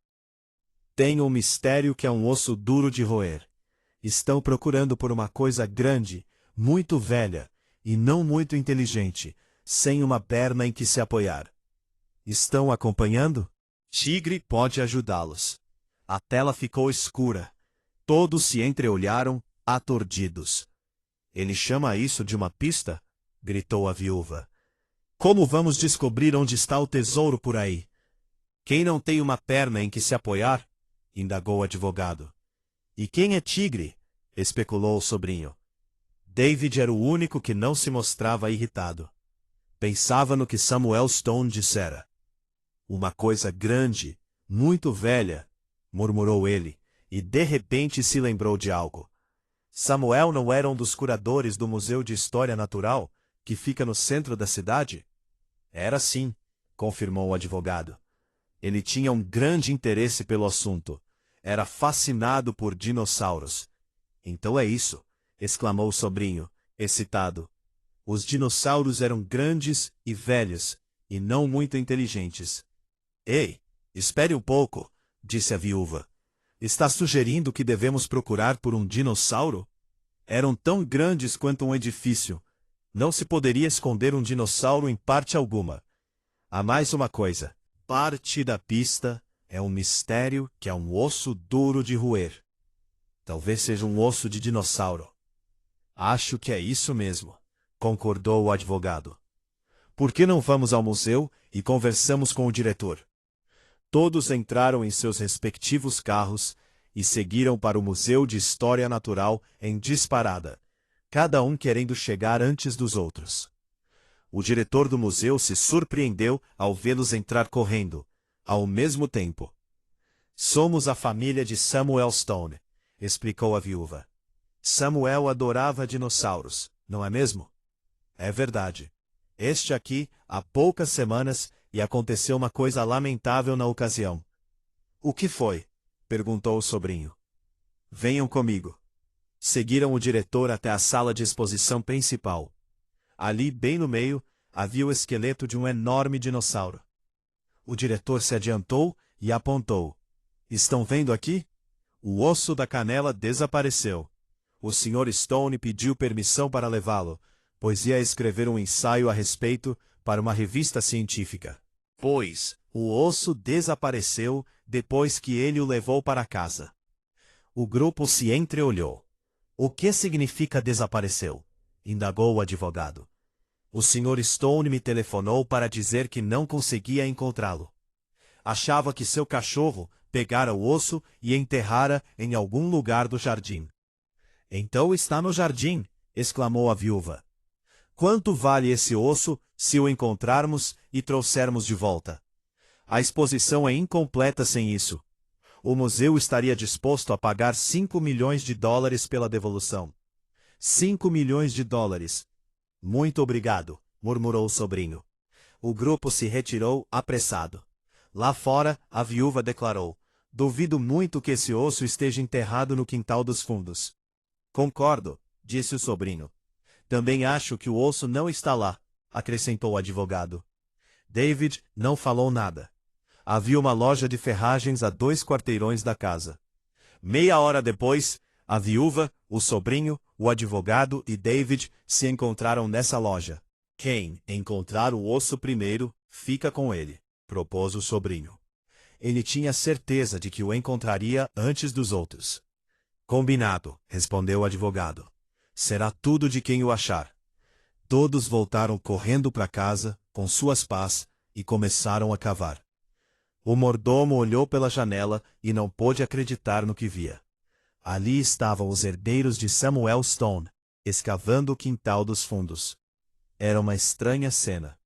"Tenho um mistério que é um osso duro de roer. Estão procurando por uma coisa grande, muito velha e não muito inteligente, sem uma perna em que se apoiar. Estão acompanhando? Tigre pode ajudá-los." A tela ficou escura. Todos se entreolharam, aturdidos. "Ele chama isso de uma pista?" gritou a viúva. "Como vamos descobrir onde está o tesouro por aí?" "Quem não tem uma perna em que se apoiar?" indagou o advogado. "E quem é Tigre?" especulou o sobrinho. David era o único que não se mostrava irritado. Pensava no que Samuel Stone dissera. "Uma coisa grande, muito velha", murmurou ele, e de repente se lembrou de algo. Samuel não era um dos curadores do Museu de História Natural, que fica no centro da cidade? "Era sim", confirmou o advogado. Ele tinha um grande interesse pelo assunto. Era fascinado por dinossauros. "Então é isso", exclamou o sobrinho, excitado. Os dinossauros eram grandes e velhos, e não muito inteligentes. "Ei, espere um pouco", disse a viúva. "Está sugerindo que devemos procurar por um dinossauro? Eram tão grandes quanto um edifício. Não se poderia esconder um dinossauro em parte alguma. Há mais uma coisa. Parte da pista é um mistério que é um osso duro de roer. Talvez seja um osso de dinossauro." "Acho que é isso mesmo", concordou o advogado. "Por que não vamos ao museu e conversamos com o diretor?" Todos entraram em seus respectivos carros e seguiram para o Museu de História Natural em disparada, cada um querendo chegar antes dos outros. O diretor do museu se surpreendeu ao vê-los entrar correndo, ao mesmo tempo. "Somos a família de Samuel Stone", explicou a viúva. "Samuel adorava dinossauros, não é mesmo?" "É verdade. Este aqui há poucas semanas e aconteceu uma coisa lamentável na ocasião." "O que foi?" perguntou o sobrinho. "Venham comigo." Seguiram o diretor até a sala de exposição principal. Ali, bem no meio, havia o esqueleto de um enorme dinossauro. O diretor se adiantou e apontou. "Estão vendo aqui? O osso da canela desapareceu. O Sr. Stone pediu permissão para levá-lo, pois ia escrever um ensaio a respeito para uma revista científica. Pois, o osso desapareceu depois que ele o levou para casa. O grupo se entreolhou. O que significa desapareceu? Indagou o advogado. O Sr. Stone me telefonou para dizer que não conseguia encontrá-lo. Achava que seu cachorro pegara o osso e enterrara em algum lugar do jardim. Então está no jardim, exclamou a viúva. Quanto vale esse osso se o encontrarmos e trouxermos de volta? A exposição é incompleta sem isso. O museu estaria disposto a pagar $5 milhões pela devolução. $5 milhões. Muito obrigado, murmurou o sobrinho. O grupo se retirou apressado. Lá fora, a viúva declarou: duvido muito que esse osso esteja enterrado no quintal dos fundos. Concordo, disse o sobrinho. Também acho que o osso não está lá, acrescentou o advogado. David não falou nada. Havia uma loja de ferragens a 2 quarteirões da casa. Meia hora depois, a viúva, o sobrinho, o advogado e David se encontraram nessa loja. Quem encontrar o osso primeiro, fica com ele, propôs o sobrinho. Ele tinha certeza de que o encontraria antes dos outros. Combinado, respondeu o advogado. Será tudo de quem o achar. Todos voltaram correndo para casa, com suas pás, e começaram a cavar. O mordomo olhou pela janela e não pôde acreditar no que via. Ali estavam os herdeiros de Samuel Stone, escavando o quintal dos fundos. Era uma estranha cena.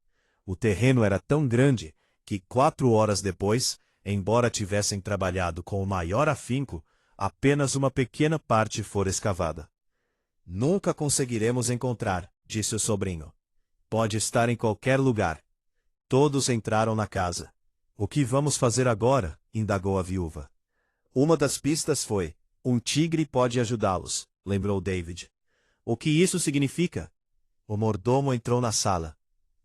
O terreno era tão grande que 4 horas depois, embora tivessem trabalhado com o maior afinco, apenas uma pequena parte fora escavada. Nunca conseguiremos encontrar, disse o sobrinho. Pode estar em qualquer lugar. Todos entraram na casa. O que vamos fazer agora? Indagou a viúva. Uma das pistas foi: um tigre pode ajudá-los, lembrou David. O que isso significa? O mordomo entrou na sala.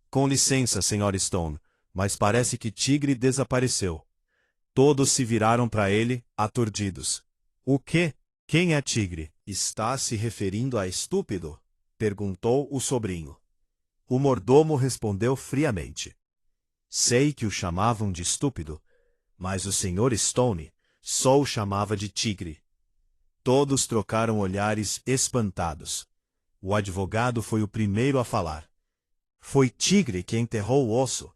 Com licença, Sr. Stone, mas parece que Tigre desapareceu. Todos se viraram para ele, aturdidos. O quê? Quem é Tigre? Está se referindo a estúpido? Perguntou o sobrinho. O mordomo respondeu friamente. Sei que o chamavam de estúpido, mas o Sr. Stone só o chamava de Tigre. Todos trocaram olhares espantados. O advogado foi o primeiro a falar. Foi Tigre que enterrou o osso.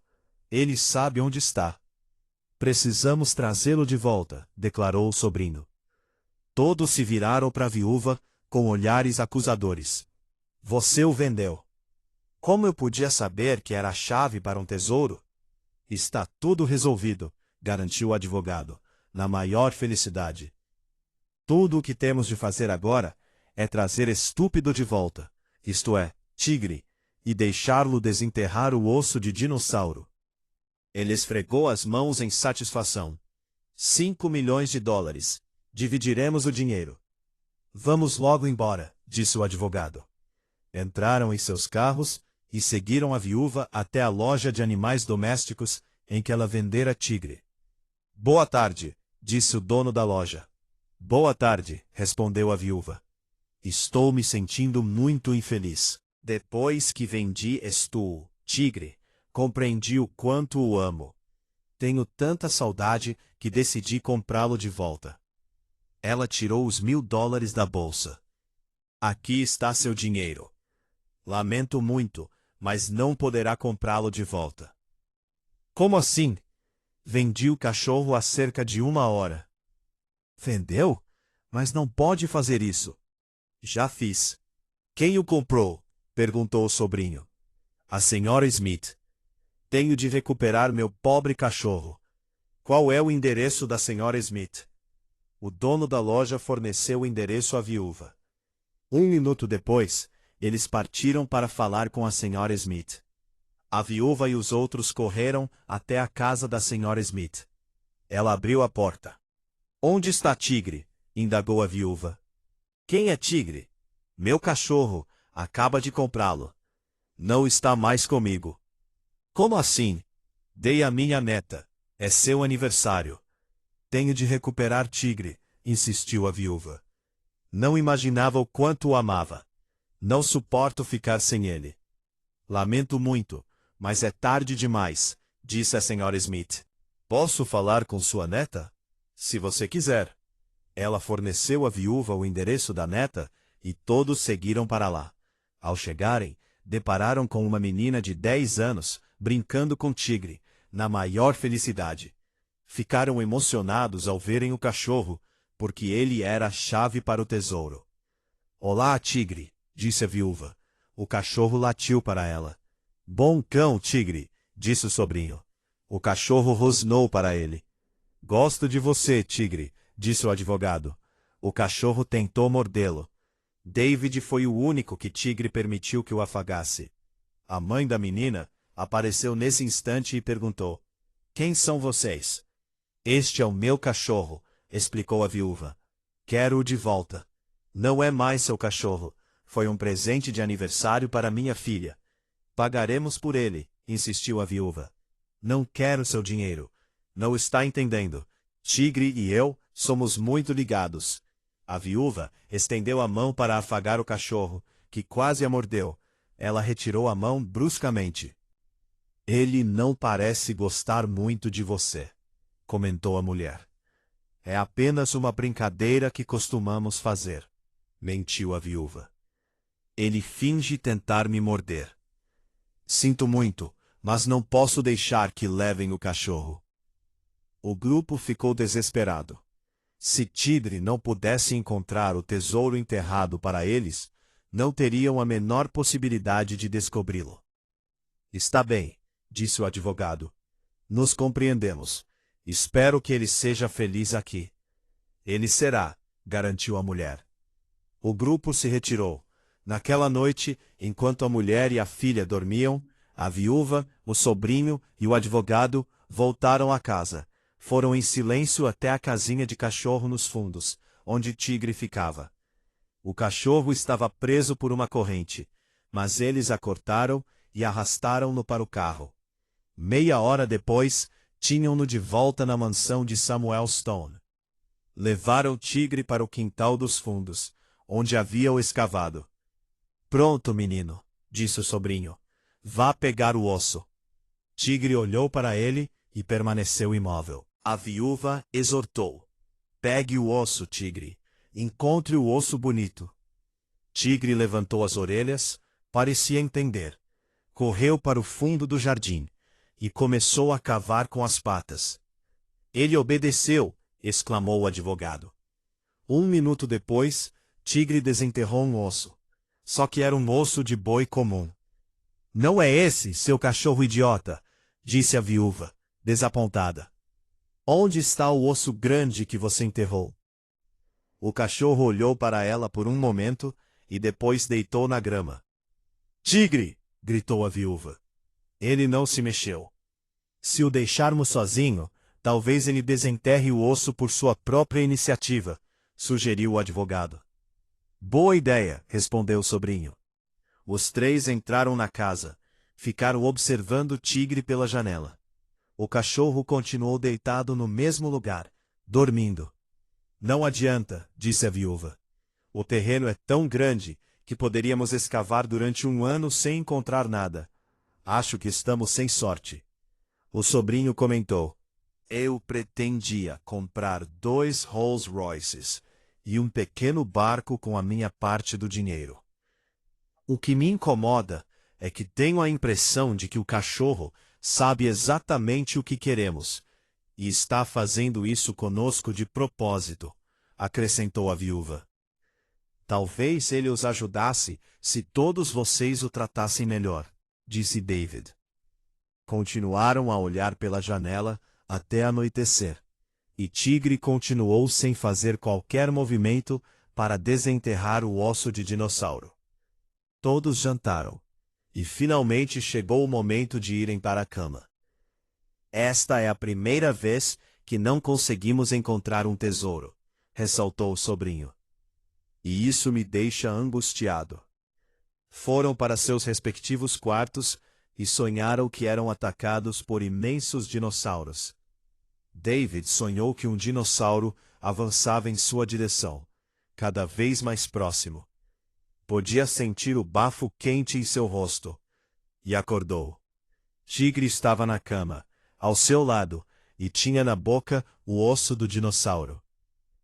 Ele sabe onde está. Precisamos trazê-lo de volta, declarou o sobrinho. Todos se viraram para a viúva, com olhares acusadores. Você o vendeu. Como eu podia saber que era a chave para um tesouro? Está tudo resolvido, garantiu o advogado, na maior felicidade. Tudo o que temos de fazer agora é trazer Estúpido de volta, isto é, Tigre, e deixá-lo desenterrar o osso de dinossauro. Ele esfregou as mãos em satisfação. $5 milhões. Dividiremos o dinheiro. Vamos logo embora, disse o advogado. Entraram em seus carros e seguiram a viúva até a loja de animais domésticos em que ela vendera Tigre. Boa tarde, disse o dono da loja. Boa tarde, respondeu a viúva. Estou me sentindo muito infeliz. Depois que vendi Tigre, compreendi o quanto o amo. Tenho tanta saudade que decidi comprá-lo de volta. Ela tirou os $1.000 da bolsa. Aqui está seu dinheiro. Lamento muito, mas não poderá comprá-lo de volta. Como assim? Vendi o cachorro há cerca de 1 hora. Vendeu? Mas não pode fazer isso. Já fiz. Quem o comprou? Perguntou o sobrinho. A senhora Smith. Tenho de recuperar meu pobre cachorro. Qual é o endereço da senhora Smith? O dono da loja forneceu o endereço à viúva. 1 minuto depois, eles partiram para falar com a senhora Smith. A viúva e os outros correram até a casa da senhora Smith. Ela abriu a porta. Onde está Tigre? Indagou a viúva. Quem é Tigre? Meu cachorro. Acaba de comprá-lo. Não está mais comigo. Como assim? Dei a minha neta. É seu aniversário. Tenho de recuperar Tigre, insistiu a viúva. Não imaginava o quanto o amava. Não suporto ficar sem ele. Lamento muito, mas é tarde demais, disse a Sra. Smith. Posso falar com sua neta? Se você quiser. Ela forneceu à viúva o endereço da neta e todos seguiram para lá. Ao chegarem, depararam com uma menina de 10 anos, brincando com Tigre, na maior felicidade. Ficaram emocionados ao verem o cachorro, porque ele era a chave para o tesouro. Olá, Tigre, disse a viúva. O cachorro latiu para ela. Bom cão, Tigre, disse o sobrinho. O cachorro rosnou para ele. Gosto de você, Tigre, disse o advogado. O cachorro tentou mordê-lo. David foi o único que Tigre permitiu que o afagasse. A mãe da menina apareceu nesse instante e perguntou: Quem são vocês? Este é o meu cachorro, explicou a viúva. Quero-o de volta. Não é mais seu cachorro. Foi um presente de aniversário para minha filha. Pagaremos por ele, insistiu a viúva. Não quero seu dinheiro. Não está entendendo. Tigre e eu somos muito ligados. A viúva estendeu a mão para afagar o cachorro, que quase a mordeu. Ela retirou a mão bruscamente. Ele não parece gostar muito de você, comentou a mulher. É apenas uma brincadeira que costumamos fazer, mentiu a viúva. Ele finge tentar me morder. Sinto muito, mas não posso deixar que levem o cachorro. O grupo ficou desesperado. Se Tigre não pudesse encontrar o tesouro enterrado para eles, não teriam a menor possibilidade de descobri-lo. Está bem, disse o advogado. Nos compreendemos. Espero que ele seja feliz aqui. Ele será, garantiu a mulher. O grupo se retirou. Naquela noite, enquanto a mulher e a filha dormiam, a viúva, o sobrinho e o advogado voltaram à casa. Foram em silêncio até a casinha de cachorro nos fundos, onde Tigre ficava. O cachorro estava preso por uma corrente, mas eles a cortaram e arrastaram-no para o carro. Meia hora depois, tinham-no de volta na mansão de Samuel Stone. Levaram Tigre para o quintal dos fundos, onde havia-o escavado. Pronto, menino, disse o sobrinho. Vá pegar o osso. Tigre olhou para ele e permaneceu imóvel. A viúva exortou. Pegue o osso, Tigre. Encontre o osso bonito. Tigre levantou as orelhas, parecia entender. Correu para o fundo do jardim e começou a cavar com as patas. Ele obedeceu, exclamou o advogado. 1 minuto depois, Tigre desenterrou um osso. Só que era um osso de boi comum. Não é esse, seu cachorro idiota, disse a viúva, desapontada. Onde está o osso grande que você enterrou? O cachorro olhou para ela por um momento e depois deitou na grama. Tigre! Gritou a viúva. Ele não se mexeu. Se o deixarmos sozinho, talvez ele desenterre o osso por sua própria iniciativa, sugeriu o advogado. Boa ideia, respondeu o sobrinho. Os 3 entraram na casa. Ficaram observando Tigre pela janela. O cachorro continuou deitado no mesmo lugar, dormindo. Não adianta, disse a viúva. O terreno é tão grande que poderíamos escavar durante 1 ano sem encontrar nada. Acho que estamos sem sorte. O sobrinho comentou. Eu pretendia comprar 2 Rolls Royces e um pequeno barco com a minha parte do dinheiro. O que me incomoda é que tenho a impressão de que o cachorro sabe exatamente o que queremos, e está fazendo isso conosco de propósito, acrescentou a viúva. Talvez ele os ajudasse se todos vocês o tratassem melhor, disse David. Continuaram a olhar pela janela até anoitecer, e Tigre continuou sem fazer qualquer movimento para desenterrar o osso de dinossauro. Todos jantaram. E finalmente chegou o momento de irem para a cama. Esta é a primeira vez que não conseguimos encontrar um tesouro, ressaltou o sobrinho. E isso me deixa angustiado. Foram para seus respectivos quartos e sonharam que eram atacados por imensos dinossauros. David sonhou que um dinossauro avançava em sua direção, cada vez mais próximo. Podia sentir o bafo quente em seu rosto. E acordou. Tigre estava na cama, ao seu lado, e tinha na boca o osso do dinossauro.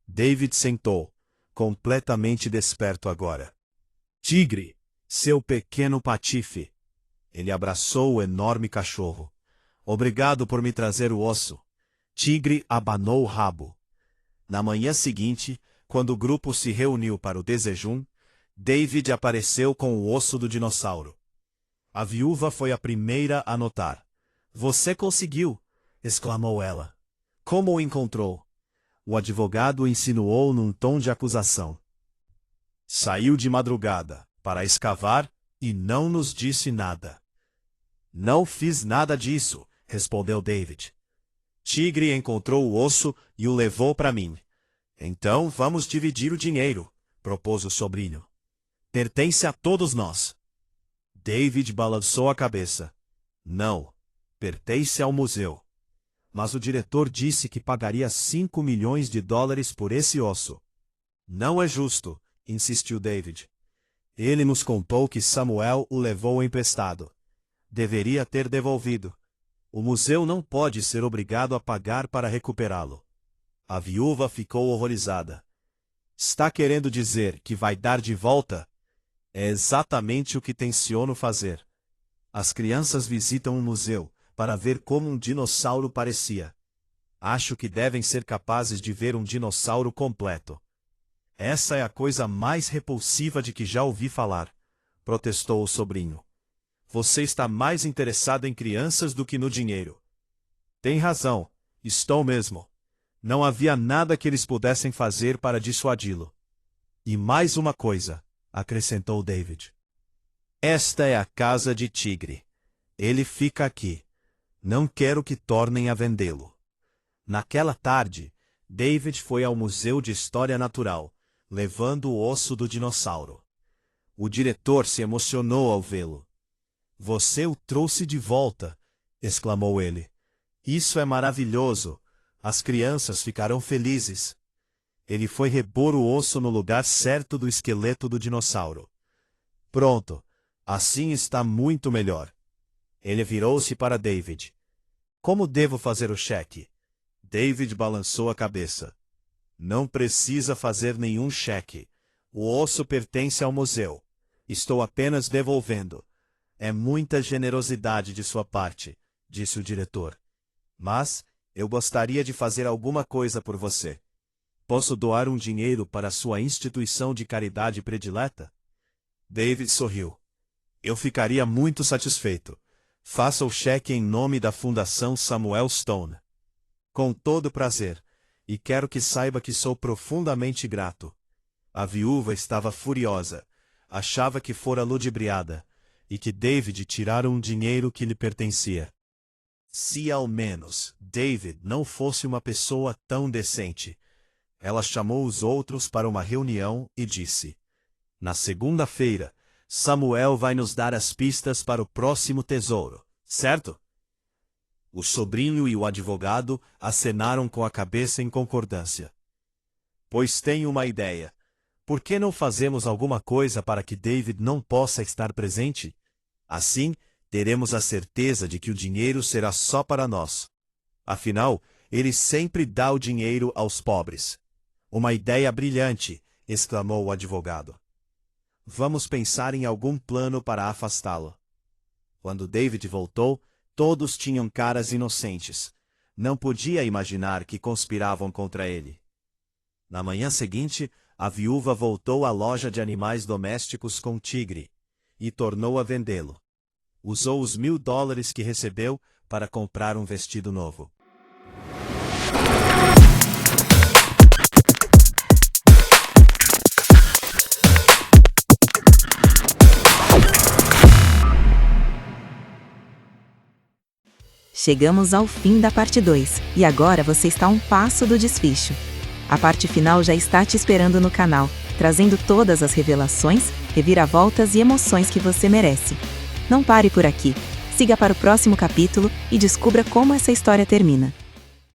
David sentou, completamente desperto agora. Tigre, seu pequeno patife. Ele abraçou o enorme cachorro. Obrigado por me trazer o osso. Tigre abanou o rabo. Na manhã seguinte, quando o grupo se reuniu para o desjejum, David apareceu com o osso do dinossauro. A viúva foi a primeira a notar. Você conseguiu! Exclamou ela. Como o encontrou? O advogado insinuou num tom de acusação. Saiu de madrugada para escavar e não nos disse nada. Não fiz nada disso, respondeu David. Tigre encontrou o osso e o levou para mim. Então vamos dividir o dinheiro, propôs o sobrinho. Pertence a todos nós. David balançou a cabeça. Não, pertence ao museu. Mas o diretor disse que pagaria $5 milhões por esse osso. Não é justo, insistiu David. Ele nos contou que Samuel o levou emprestado. Deveria ter devolvido. O museu não pode ser obrigado a pagar para recuperá-lo. A viúva ficou horrorizada. Está querendo dizer que vai dar de volta? É exatamente o que tenciono fazer. As crianças visitam um museu para ver como um dinossauro parecia. Acho que devem ser capazes de ver um dinossauro completo. Essa é a coisa mais repulsiva de que já ouvi falar, protestou o sobrinho. Você está mais interessado em crianças do que no dinheiro. Tem razão, estou mesmo. Não havia nada que eles pudessem fazer para dissuadi-lo. E mais uma coisa, acrescentou David. Esta é a casa de Tigre. Ele fica aqui. Não quero que tornem a vendê-lo. Naquela tarde, David foi ao Museu de História Natural, levando o osso do dinossauro. O diretor se emocionou ao vê-lo. Você o trouxe de volta, exclamou ele. Isso é maravilhoso. As crianças ficarão felizes. Ele foi repor o osso no lugar certo do esqueleto do dinossauro. Pronto, assim está muito melhor. Ele virou-se para David. Como devo fazer o cheque? David balançou a cabeça. Não precisa fazer nenhum cheque. O osso pertence ao museu. Estou apenas devolvendo. É muita generosidade de sua parte, disse o diretor. Mas eu gostaria de fazer alguma coisa por você. Posso doar um dinheiro para a sua instituição de caridade predileta? David sorriu. Eu ficaria muito satisfeito. Faça o cheque em nome da Fundação Samuel Stone. Com todo prazer. E quero que saiba que sou profundamente grato. A viúva estava furiosa. Achava que fora ludibriada. E que David tirara um dinheiro que lhe pertencia. Se ao menos David não fosse uma pessoa tão decente. Ela chamou os outros para uma reunião e disse: na segunda-feira, Samuel vai nos dar as pistas para o próximo tesouro, certo? O sobrinho e o advogado acenaram com a cabeça em concordância. Pois tenho uma ideia. Por que não fazemos alguma coisa para que David não possa estar presente? Assim, teremos a certeza de que o dinheiro será só para nós. Afinal, ele sempre dá o dinheiro aos pobres. Uma ideia brilhante, exclamou o advogado. Vamos pensar em algum plano para afastá-lo. Quando David voltou, todos tinham caras inocentes. Não podia imaginar que conspiravam contra ele. Na manhã seguinte, a viúva voltou à loja de animais domésticos com Tigre e tornou a vendê-lo. Usou os $1.000 que recebeu para comprar um vestido novo. Chegamos ao fim da parte 2, e agora você está a um passo do desfecho. A parte final já está te esperando no canal, trazendo todas as revelações, reviravoltas e emoções que você merece. Não pare por aqui. Siga para o próximo capítulo e descubra como essa história termina.